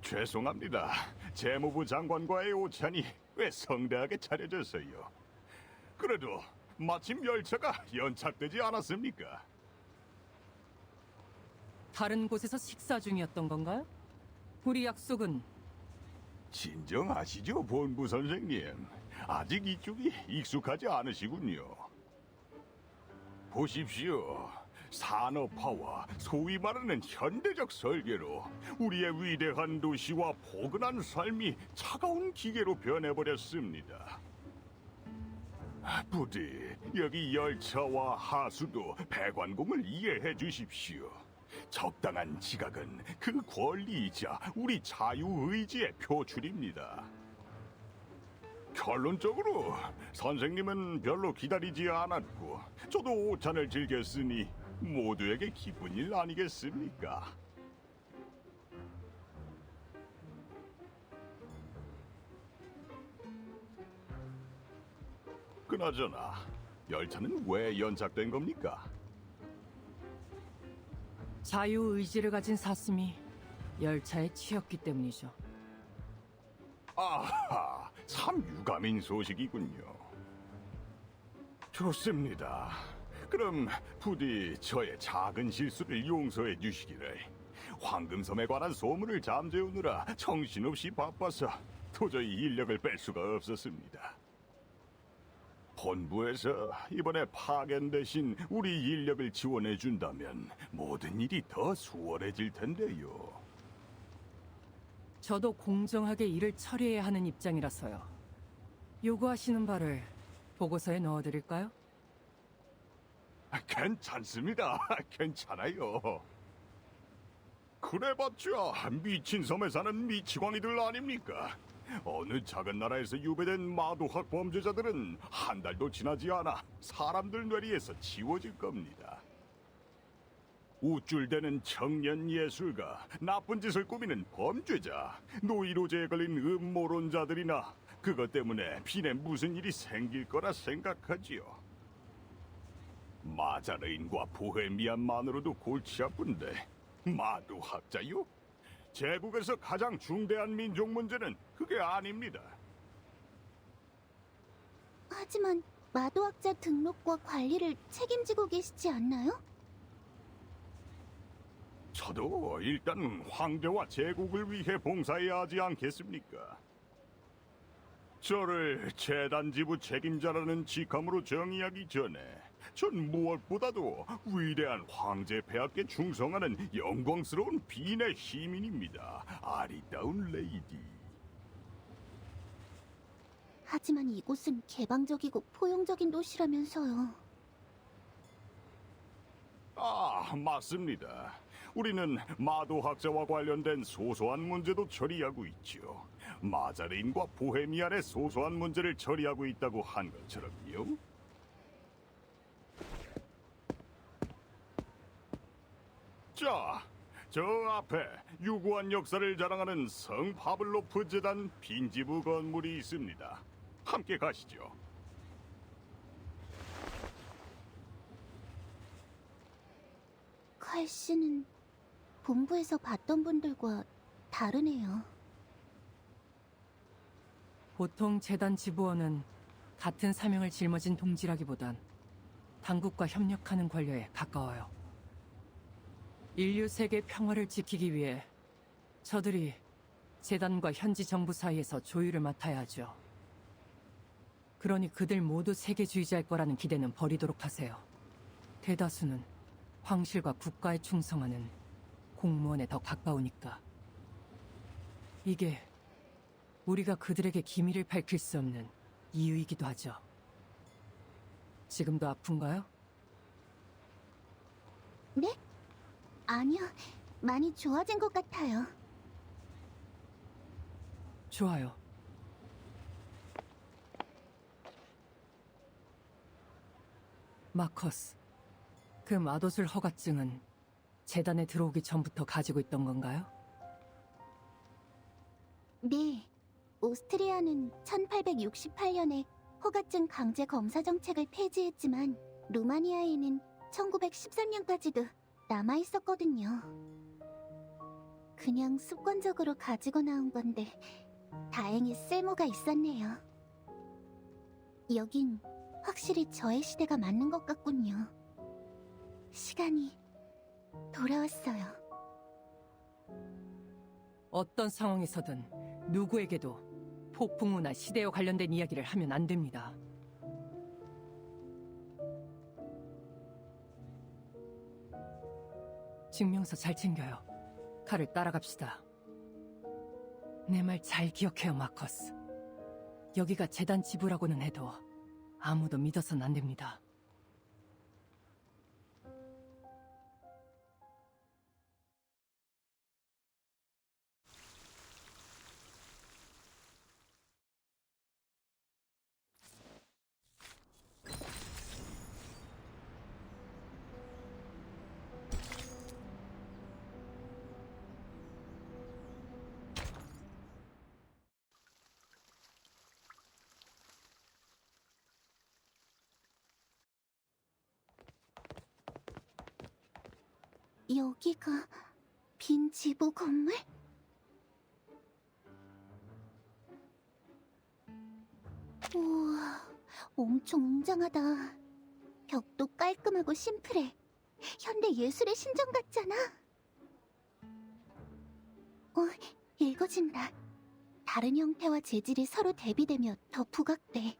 죄송합니다. 재무부 장관과의 오찬이 왜 성대하게 차려졌어요. 그래도 마침 열차가 연착되지 않았습니까? 다른 곳에서 식사 중이었던 건가요? 우리 약속은... 진정하시죠, 본부 선생님. 아직 이쪽이 익숙하지 않으시군요. 보십시오. 산업화와 소위 말하는 현대적 설계로 우리의 위대한 도시와 포근한 삶이 차가운 기계로 변해버렸습니다. 부디 여기 열차와 하수도, 배관공을 이해해 주십시오. 적당한 지각은 그 권리이자 우리 자유의지의 표출입니다. 결론적으로 선생님은 별로 기다리지 않았고 저도 오찬을 즐겼으니 모두에게 기쁜 일 아니겠습니까? 그나저나 열차는 왜 연착된 겁니까? 자유의지를 가진 사슴이 열차에 치였기 때문이죠. 아하, 참 유감인 소식이군요. 좋습니다. 그럼 부디 저의 작은 실수를 용서해 주시기를. 황금섬에 관한 소문을 잠재우느라 정신없이 바빠서 도저히 인력을 뺄 수가 없었습니다. 본부에서 이번에 파견 대신 우리 인력을 지원해 준다면 모든 일이 더 수월해질 텐데요. 저도 공정하게 일을 처리해야 하는 입장이라서요. 요구하시는 바를 보고서에 넣어드릴까요? 괜찮습니다. 괜찮아요. 그래봤자 미친 섬에 사는 미치광이들 아닙니까? 어느 작은 나라에서 유배된 마도학 범죄자들은 한 달도 지나지 않아 사람들 뇌리에서 지워질 겁니다. 우쭐대는 청년 예술가, 나쁜 짓을 꾸미는 범죄자, 노이로제에 걸린 음모론자들이나 그것 때문에 빈에 무슨 일이 생길 거라 생각하지요. 마자르인과 보헤미안만으로도 골치 아픈데 마도학자요? 제국에서 가장 중대한 민족 문제는 그게 아닙니다. 하지만 마도학자 등록과 관리를 책임지고 계시지 않나요? 저도 일단 황제와 제국을 위해 봉사해야 하지 않겠습니까? 저를 재단지부 책임자라는 직함으로 정의하기 전에 전 무엇보다도 위대한 황제 폐하께 충성하는 영광스러운 빈의 시민입니다. 아리따운 레이디. 하지만 이곳은 개방적이고 포용적인 도시라면서요. 아, 맞습니다. 우리는 마도학자와 관련된 소소한 문제도 처리하고 있죠. 마자레인과 보헤미안의 소소한 문제를 처리하고 있다고 한 것처럼요. 자, 저 앞에 유구한 역사를 자랑하는 성 파블로프 재단 빈지부 건물이 있습니다. 함께 가시죠. 칼 씨는 본부에서 봤던 분들과 다르네요. 보통 재단 지부원은 같은 사명을 짊어진 동지라기보단 당국과 협력하는 관료에 가까워요. 인류 세계 평화를 지키기 위해 저들이 재단과 현지 정부 사이에서 조율을 맡아야 하죠. 그러니 그들 모두 세계주의자일 거라는 기대는 버리도록 하세요. 대다수는 황실과 국가에 충성하는 공무원에 더 가까우니까. 이게 우리가 그들에게 기밀을 밝힐 수 없는 이유이기도 하죠. 지금도 아픈가요? 네? 아니요, 많이 좋아진 것 같아요. 좋아요. 마커스, 그 마도술 허가증은 재단에 들어오기 전부터 가지고 있던 건가요? 네, 오스트리아는 1868년에 허가증 강제 검사 정책을 폐지했지만 루마니아에는 1913년까지도 남아있었거든요. 그냥 습관적으로 가지고 나온 건데 다행히 쓸모가 있었네요. 여긴 확실히 저의 시대가 맞는 것 같군요. 시간이 돌아왔어요. 어떤 상황에서든 누구에게도 폭풍우나 시대와 관련된 이야기를 하면 안 됩니다. 증명서 잘 챙겨요. 칼을 따라갑시다. 내 말 잘 기억해요, 마커스. 여기가 재단 지부라고는 해도 아무도 믿어서는 안 됩니다. 여기가 빈 지부 건물? 우와, 엄청 웅장하다. 벽도 깔끔하고 심플해. 현대 예술의 신전 같잖아. 읽어진다. 다른 형태와 재질이 서로 대비되며 더 부각돼.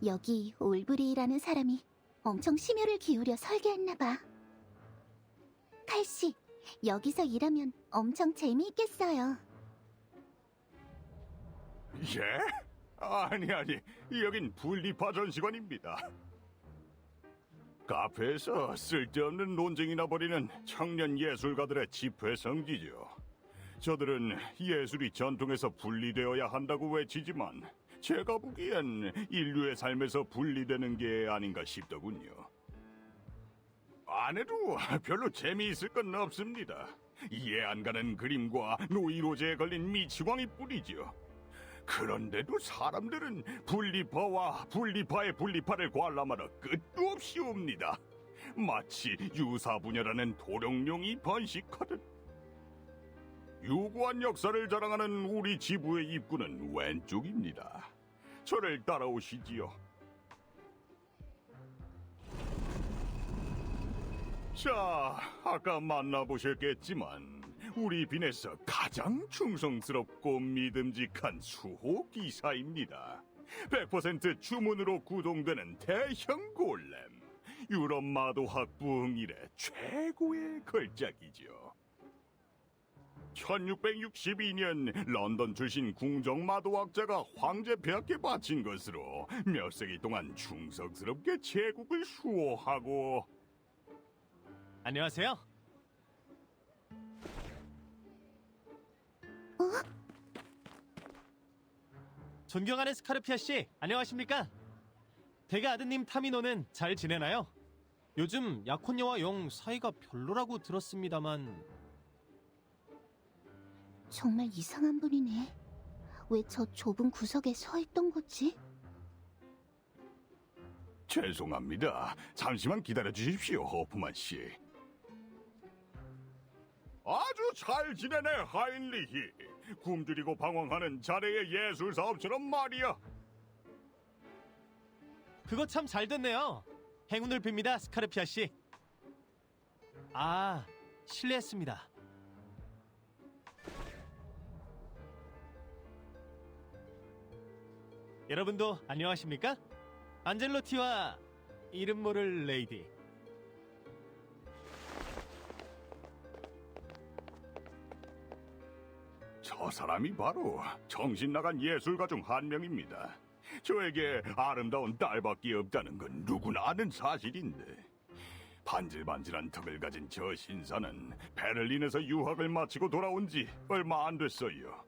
여기 올브리라는 사람이 엄청 심혈을 기울여 설계했나봐. 칼씨, 여기서 일하면 엄청 재미있겠어요. 예? 아니, 여긴 분리파 전시관입니다. 카페에서 쓸데없는 논쟁이나 벌이는 청년 예술가들의 집회 성지죠. 저들은 예술이 전통에서 분리되어야 한다고 외치지만 제가 보기엔 인류의 삶에서 분리되는 게 아닌가 싶더군요. 안 해도 별로 재미있을 건 없습니다. 이해 안 가는 그림과 노이로제에 걸린 미치광이 뿐이죠. 그런데도 사람들은 분리파와 분리파의 분리파를 관람하러 끝도 없이 옵니다. 마치 유사분열하는 도룡뇽이 번식하듯. 유구한 역사를 자랑하는 우리 지부의 입구는 왼쪽입니다. 저를 따라오시지요. 자, 아까 만나보셨겠지만 우리 빈에서 가장 충성스럽고 믿음직한 수호 기사입니다. 100% 주문으로 구동되는 대형 골렘, 유럽 마도학 부흥 이래 최고의 걸작이죠. 1662년 런던 출신 궁정 마도학자가 황제 폐하께 바친 것으로 몇 세기 동안 충성스럽게 제국을 수호하고. 안녕하세요. 존경하는 스카르피아 씨, 안녕하십니까? 대가 아드님 타미노는 잘 지내나요? 요즘 약혼녀와 영 사이가 별로라고 들었습니다만. 정말 이상한 분이네. 왜 저 좁은 구석에 서 있던 거지? 죄송합니다. 잠시만 기다려 주십시오, 호프만 씨. 아주 잘 지내네, 하인리히. 굶주리고 방황하는 자네의 예술 사업처럼 말이야. 그거 참 잘 됐네요. 행운을 빕니다, 스카르피아 씨. 아, 실례했습니다. 여러분도 안녕하십니까? 안젤로티와 이름 모를 레이디. 저 사람이 바로 정신 나간 예술가 중 한 명입니다. 저에게 아름다운 딸밖에 없다는 건 누구나 아는 사실인데, 반질반질한 턱을 가진 저 신사는 베를린에서 유학을 마치고 돌아온 지 얼마 안 됐어요.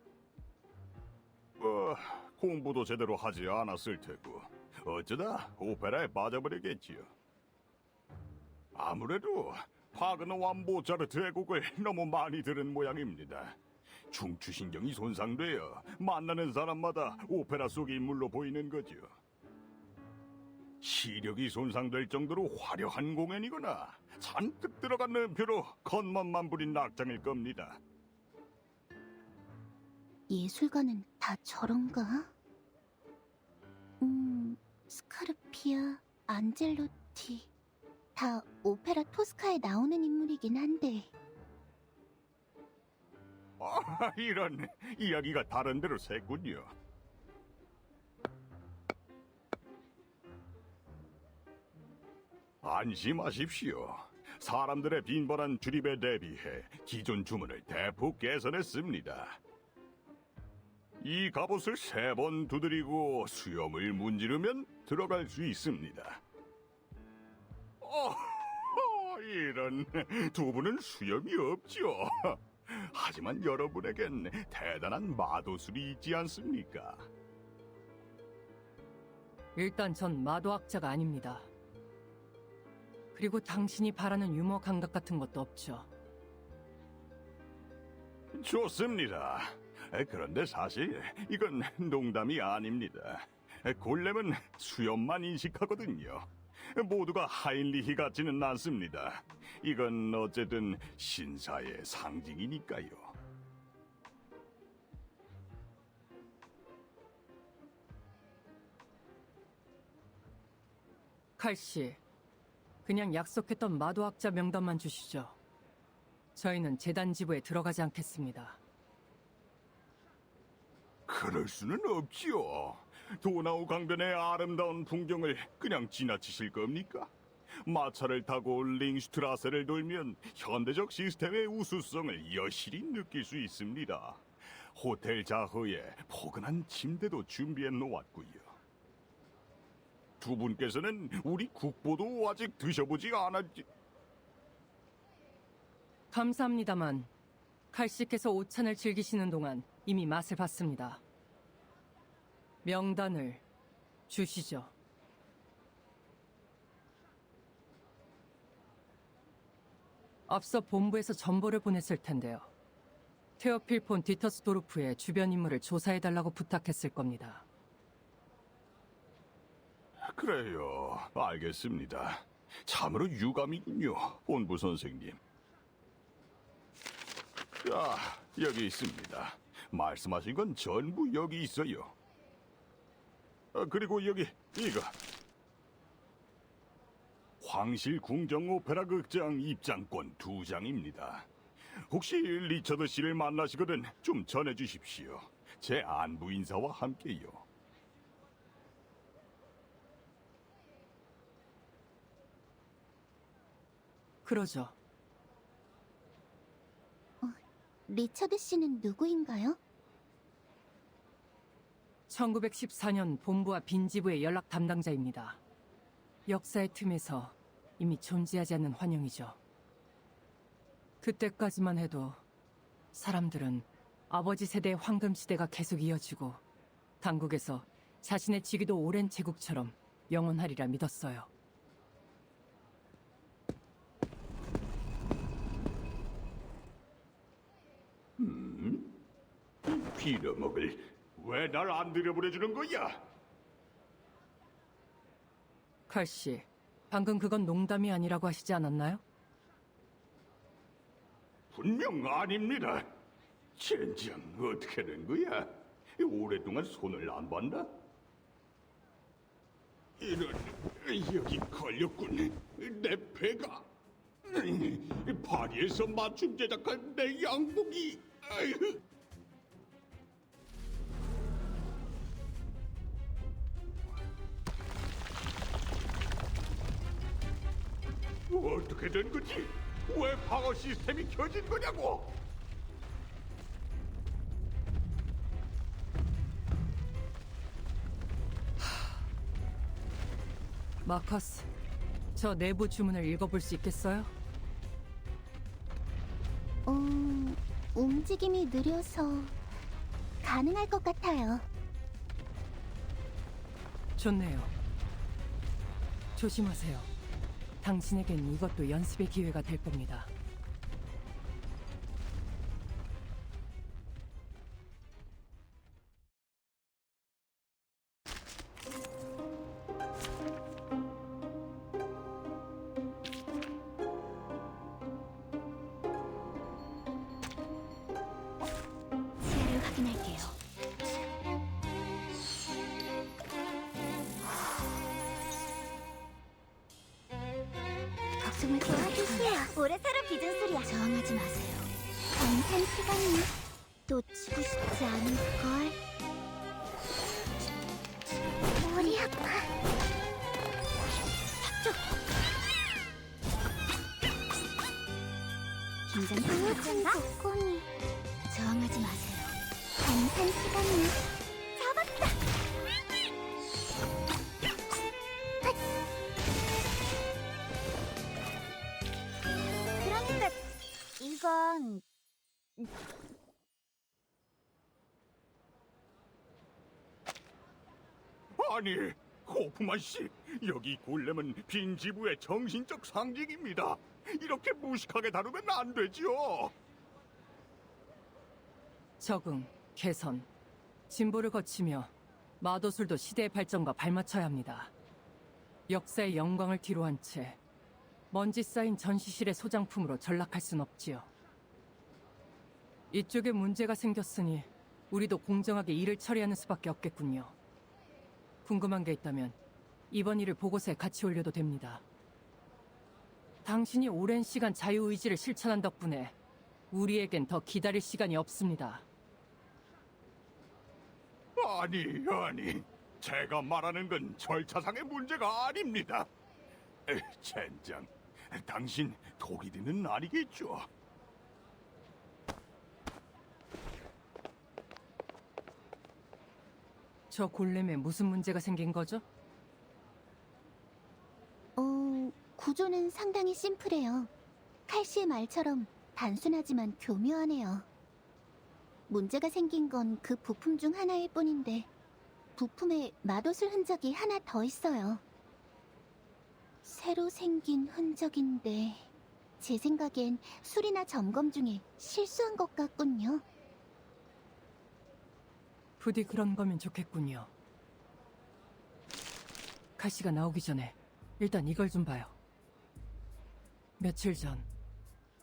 공부도 제대로 하지 않았을 테고 어쩌다 오페라에 빠져버리겠지요. 아무래도 파그너와 모차르트의 곡을 너무 많이 들은 모양입니다. 중추신경이 손상되어 만나는 사람마다 오페라 속 인물로 보이는 거죠. 시력이 손상될 정도로 화려한 공연이거나 잔뜩 들어간 음표로 겉멋만 부린 낙장일 겁니다. 예술가는 다 저런가? 스카르피아, 안젤로티 다 오페라 토스카에 나오는 인물이긴 한데. 이런 이야기가 다른 데로 샜군요. 안심하십시오. 사람들의 빈번한 출입에 대비해 기존 주문을 대폭 개선했습니다. 이 갑옷을 3번 두드리고 수염을 문지르면 들어갈 수 있습니다. 이런, 두 분은 수염이 없죠. 하지만 여러분에겐 대단한 마도술이 있지 않습니까? 일단 전 마도학자가 아닙니다. 그리고 당신이 바라는 유머 감각 같은 것도 없죠. 좋습니다. 그런데 사실 이건 농담이 아닙니다. 골렘은 수염만 인식하거든요. 모두가 하인리히 같지는 않습니다. 이건 어쨌든 신사의 상징이니까요. 칼씨, 그냥 약속했던 마도학자 명단만 주시죠. 저희는 재단 지부에 들어가지 않겠습니다. 그럴 수는 없지요. 도나우 강변의 아름다운 풍경을 그냥 지나치실 겁니까? 마차를 타고 링슈트라세를 돌면 현대적 시스템의 우수성을 여실히 느낄 수 있습니다. 호텔 자허에 포근한 침대도 준비해 놓았고요. 두 분께서는 우리 국보도 아직 드셔보지 않았지... 감사합니다만 칼씨께서 오찬을 즐기시는 동안 이미 맛을 봤습니다. 명단을 주시죠. 앞서 본부에서 전보를 보냈을 텐데요. 테오필 폰 디터스도르프의 주변 인물을 조사해달라고 부탁했을 겁니다. 그래요. 알겠습니다. 참으로 유감이군요, 본부 선생님. 자, 여기 있습니다. 말씀하신 건 전부 여기 있어요. 그리고 여기 이거. 황실 궁정 오페라 극장 입장권 2장입니다. 혹시 리처드 씨를 만나시거든 좀 전해주십시오. 제 안부 인사와 함께요. 그러죠. 리처드 씨는 누구인가요? 1914년 본부와 빈지부의 연락 담당자입니다. 역사의 틈에서 이미 존재하지 않는 환영이죠. 그때까지만 해도 사람들은 아버지 세대의 황금 시대가 계속 이어지고 당국에서 자신의 직위도 오랜 제국처럼 영원하리라 믿었어요. 빌어먹을 왜 날 안 들여보내주는 거야? 칼씨, 방금 그건 농담이 아니라고 하시지 않았나요? 분명 아닙니다. 젠장 어떻게 된 거야? 오랫동안 손을 안 봤나? 이런 여기 걸렸군. 내 배가 파리에서 맞춤 제작한 내 양복이. 아휴. 어떻게 된 거지? 왜 방어 시스템이 켜진 거냐고? 마커스, 저 내부 주문을 읽어볼 수 있겠어요? 움직임이 느려서 가능할 것 같아요. 좋네요. 조심하세요. 당신에겐 이것도 연습의 기회가 될 겁니다. 시야를 확인할게요. 걱정을 도와주세요. 오래 살아 빚은 소리야. 저항하지 마세요. 감탄 시간이 놓치고 싶지 않을걸. 머리 아파. 쪽. 긴장 조건이. 저항하지 마세요. 감탄 시간이 잡았다. 그러니까 이건 아니, 호프만 씨, 여기 골렘은 빈지부의 정신적 상징입니다. 이렇게 무식하게 다루면 안 되지요. 적응, 개선, 진보를 거치며 마도술도 시대의 발전과 발맞춰야 합니다. 역사의 영광을 뒤로한 채 먼지 쌓인 전시실의 소장품으로 전락할 순 없지요. 이쪽에 문제가 생겼으니 우리도 공정하게 일을 처리하는 수밖에 없겠군요. 궁금한 게 있다면 이번 일을 보고서에 같이 올려도 됩니다. 당신이 오랜 시간 자유의지를 실천한 덕분에 우리에겐 더 기다릴 시간이 없습니다. 아니, 제가 말하는 건 절차상의 문제가 아닙니다. 젠장, 당신 독일인은 아니겠죠? 저 골렘에 무슨 문제가 생긴 거죠? 구조는 상당히 심플해요. 칼씨의 말처럼 단순하지만 교묘하네요. 문제가 생긴 건 그 부품 중 하나일 뿐인데 부품에 마도술 흔적이 하나 더 있어요. 새로 생긴 흔적인데 제 생각엔 수리나 점검 중에 실수한 것 같군요. 부디 그런 거면 좋겠군요. 칼씨가 나오기 전에 일단 이걸 좀 봐요. 며칠 전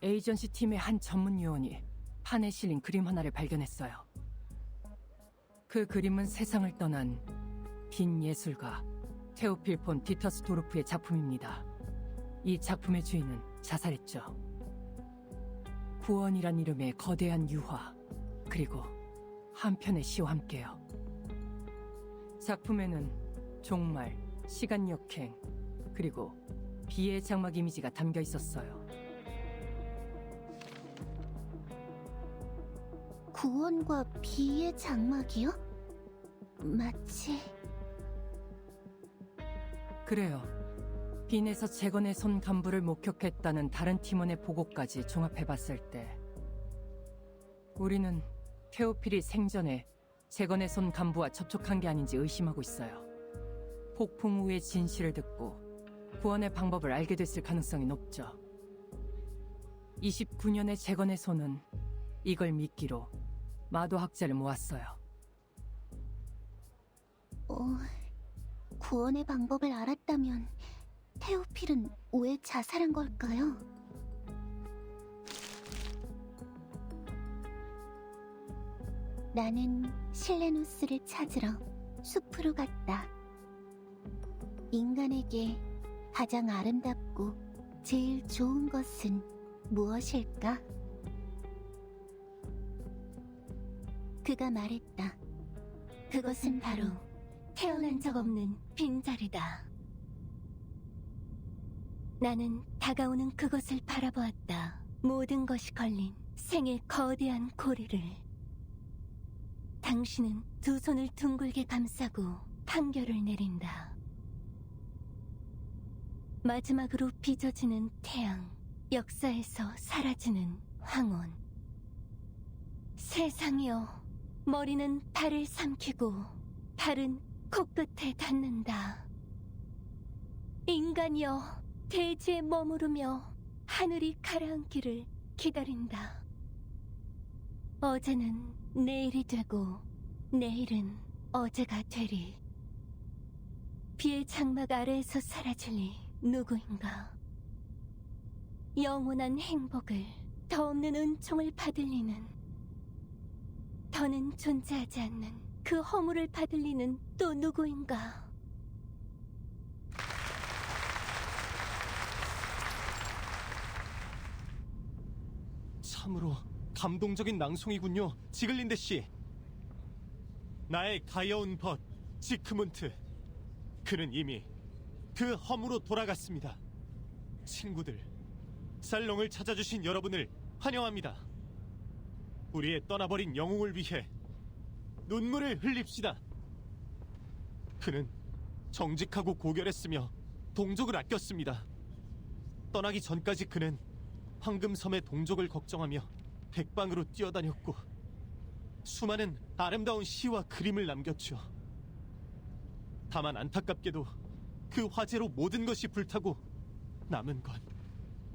에이전시 팀의 한 전문 요원이 판에 실린 그림 하나를 발견했어요. 그 그림은 세상을 떠난 빈 예술가 테오필 폰 디터스도르프의 작품입니다. 이 작품의 주인은 자살했죠. 구원이란 이름의 거대한 유화, 그리고 한편의 시와 함께요. 작품에는 종말, 시간 역행, 그리고 비의 장막 이미지가 담겨 있었어요. 구원과 비의 장막이요? 마치 그래요. 빈에서 재건의 손 간부를 목격했다는 다른 팀원의 보고까지 종합해봤을 때 우리는 테오필이 생전에 재건의 손 간부와 접촉한 게 아닌지 의심하고 있어요. 폭풍 후의 진실을 듣고 구원의 방법을 알게 됐을 가능성이 높죠. 29년의 재건의 손은 이걸 믿기로 마도학자를 모았어요. 구원의 방법을 알았다면 테오필은 왜 자살한 걸까요? 나는 실레누스를 찾으러 숲으로 갔다. 인간에게 가장 아름답고 제일 좋은 것은 무엇일까? 그가 말했다. 그것은 바로 태어난 적 없는 빈자리다. 나는 다가오는 그것을 바라보았다. 모든 것이 걸린 생의 거대한 고리를. 당신은 두 손을 둥글게 감싸고 판결을 내린다. 마지막으로 빚어지는 태양, 역사에서 사라지는 황혼. 세상이여, 머리는 발을 삼키고 발은 코끝에 닿는다. 인간이여, 대지에 머무르며 하늘이 가라앉기를 기다린다. 어제는 내일이 되고 내일은 어제가 되리. 비의 장막 아래에서 사라질리 누구인가. 영원한 행복을, 더 없는 은총을 받을 리는, 더는 존재하지 않는 그 허물을 받을 리는 또 누구인가. 참으로 감동적인 낭송이군요, 지글린데 씨. 나의 가여운 벗, 지크문트. 그는 이미 그 허무로 돌아갔습니다. 친구들, 살롱을 찾아주신 여러분을 환영합니다. 우리의 떠나버린 영웅을 위해 눈물을 흘립시다. 그는 정직하고 고결했으며 동족을 아꼈습니다. 떠나기 전까지 그는 황금섬의 동족을 걱정하며 백방으로 뛰어다녔고 수많은 아름다운 시와 그림을 남겼죠. 다만 안타깝게도 그 화재로 모든 것이 불타고 남은 건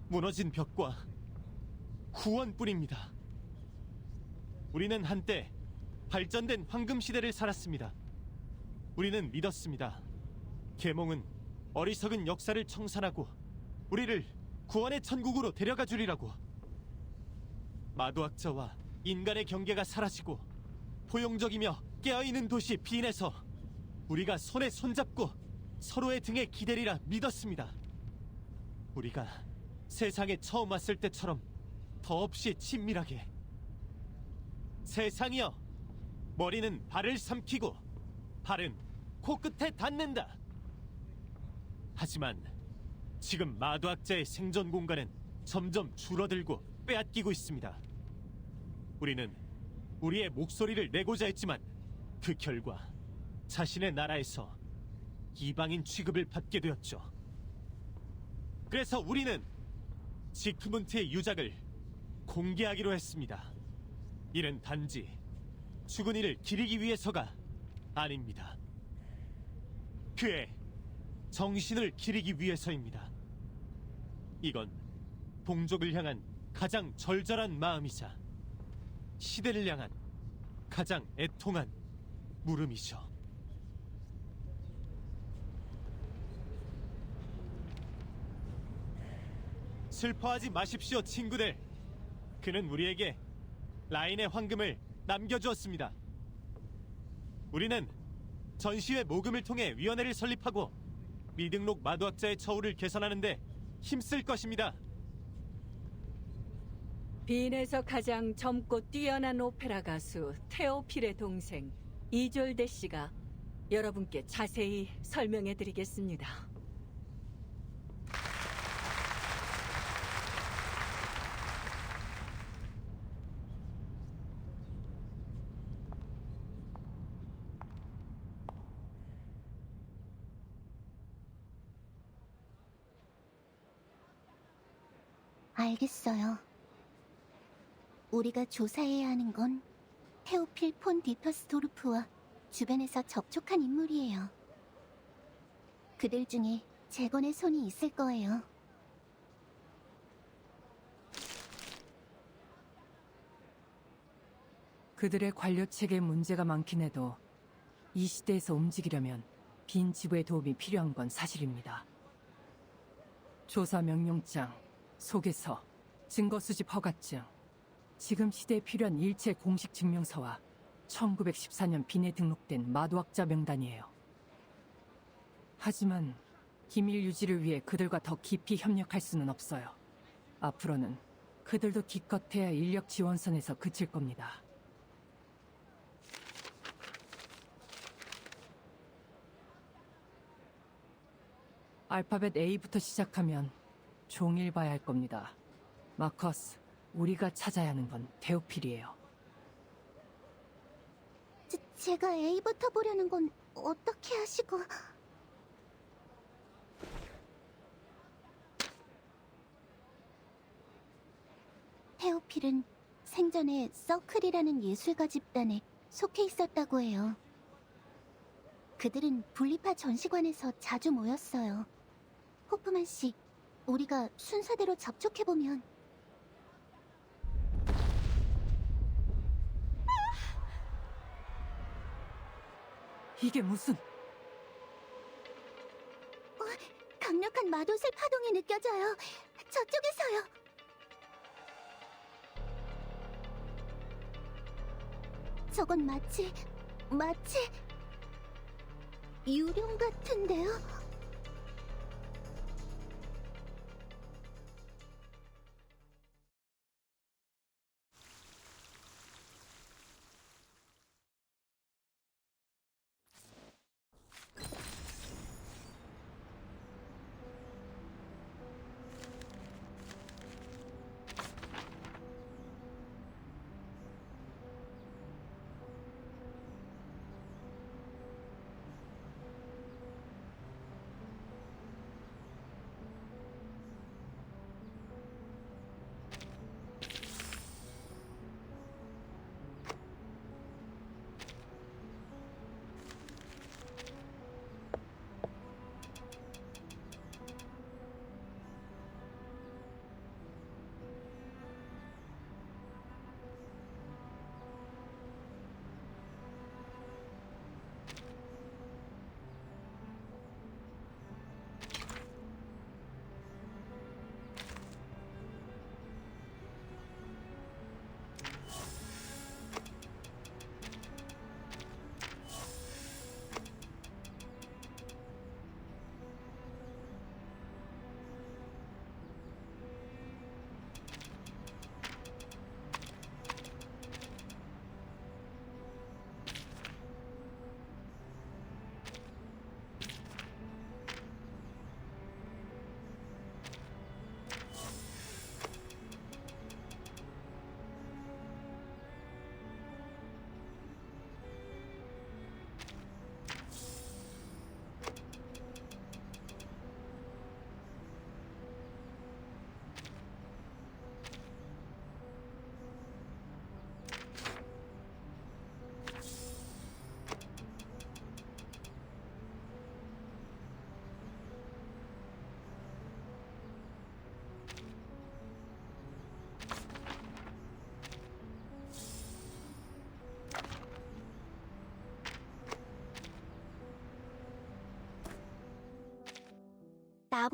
무너진 벽과 구원뿐입니다. 우리는 한때 발전된 황금 시대를 살았습니다. 우리는 믿었습니다. 계몽은 어리석은 역사를 청산하고 우리를 구원의 천국으로 데려가 주리라고. 마도학자와 인간의 경계가 사라지고 포용적이며 깨어있는 도시 빈에서 우리가 손에 손잡고 서로의 등에 기대리라 믿었습니다. 우리가 세상에 처음 왔을 때처럼 더없이 친밀하게. 세상이여, 머리는 발을 삼키고 발은 코끝에 닿는다. 하지만 지금 마도학자의 생존 공간은 점점 줄어들고 빼앗기고 있습니다. 우리는 우리의 목소리를 내고자 했지만 그 결과 자신의 나라에서 이방인 취급을 받게 되었죠. 그래서 우리는 지크문트의 유작을 공개하기로 했습니다. 이는 단지 죽은 이를 기리기 위해서가 아닙니다. 그의 정신을 기리기 위해서입니다. 이건 동족을 향한 가장 절절한 마음이자 시대를 향한 가장 애통한 물음이죠. 슬퍼하지 마십시오, 친구들. 그는 우리에게 라인의 황금을 남겨주었습니다. 우리는 전시회 모금을 통해 위원회를 설립하고 미등록 마도학자의 처우를 개선하는데 힘쓸 것입니다. 빈에서 가장 젊고 뛰어난 오페라 가수 테오필의 동생 이졸데 씨가 여러분께 자세히 설명해 드리겠습니다. 알겠어요. 우리가 조사해야 하는 건 테오필 폰 디터스토르프와 주변에서 접촉한 인물이에요. 그들 중에 재건의 손이 있을 거예요. 그들의 관료 체계에 문제가 많긴 해도 이 시대에서 움직이려면 빈 지부의 도움이 필요한 건 사실입니다. 조사 명령장, 소개서, 증거 수집 허가증, 지금 시대에 필요한 일체 공식 증명서와 1914년 빈에 등록된 마도학자 명단이에요. 하지만 기밀 유지를 위해 그들과 더 깊이 협력할 수는 없어요. 앞으로는 그들도 기껏해야 인력 지원선에서 그칠 겁니다. 알파벳 A부터 시작하면 종일 봐야 할 겁니다. 마커스, 우리가 찾아야 하는 건 테오필이에요. 제가 A부터 보려는 건 어떻게 하시고... 테오필은 생전에 서클이라는 예술가 집단에 속해 있었다고 해요. 그들은 분리파 전시관에서 자주 모였어요. 호프만 씨, 우리가 순서대로 접촉해보면... 이게 무슨... 강력한 마도술 파동이 느껴져요. 저쪽에서요. 저건 마치 유령 같은데요?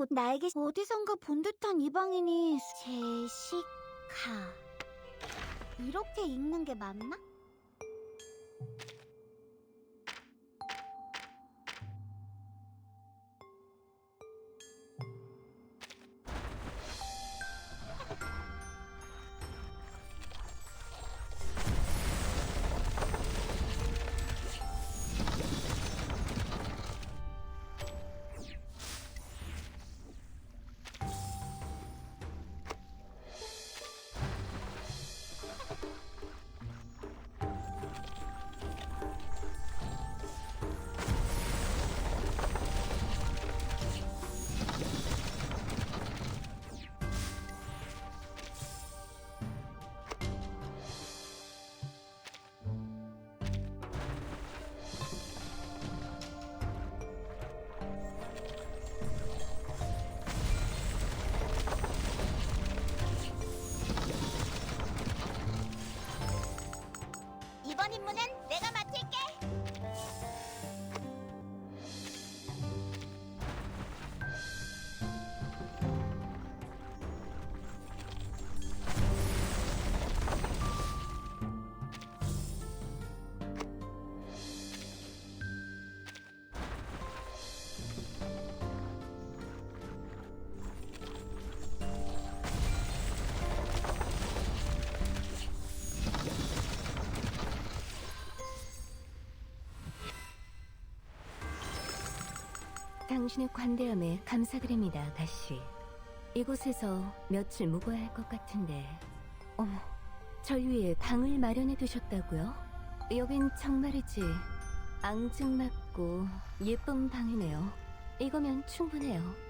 나에게 어디선가 본 듯한 이방인이 제시카 이렇게 읽는 게 맞나? 임무는 내가 맡을게. 당신의 관대함에 감사드립니다, 아가씨. 이곳에서 며칠 묵어야 할 것 같은데. 어머, 절 위해 방을 마련해 두셨다고요? 여긴 정말이지 앙증맞고 예쁜 방이네요. 이거면 충분해요.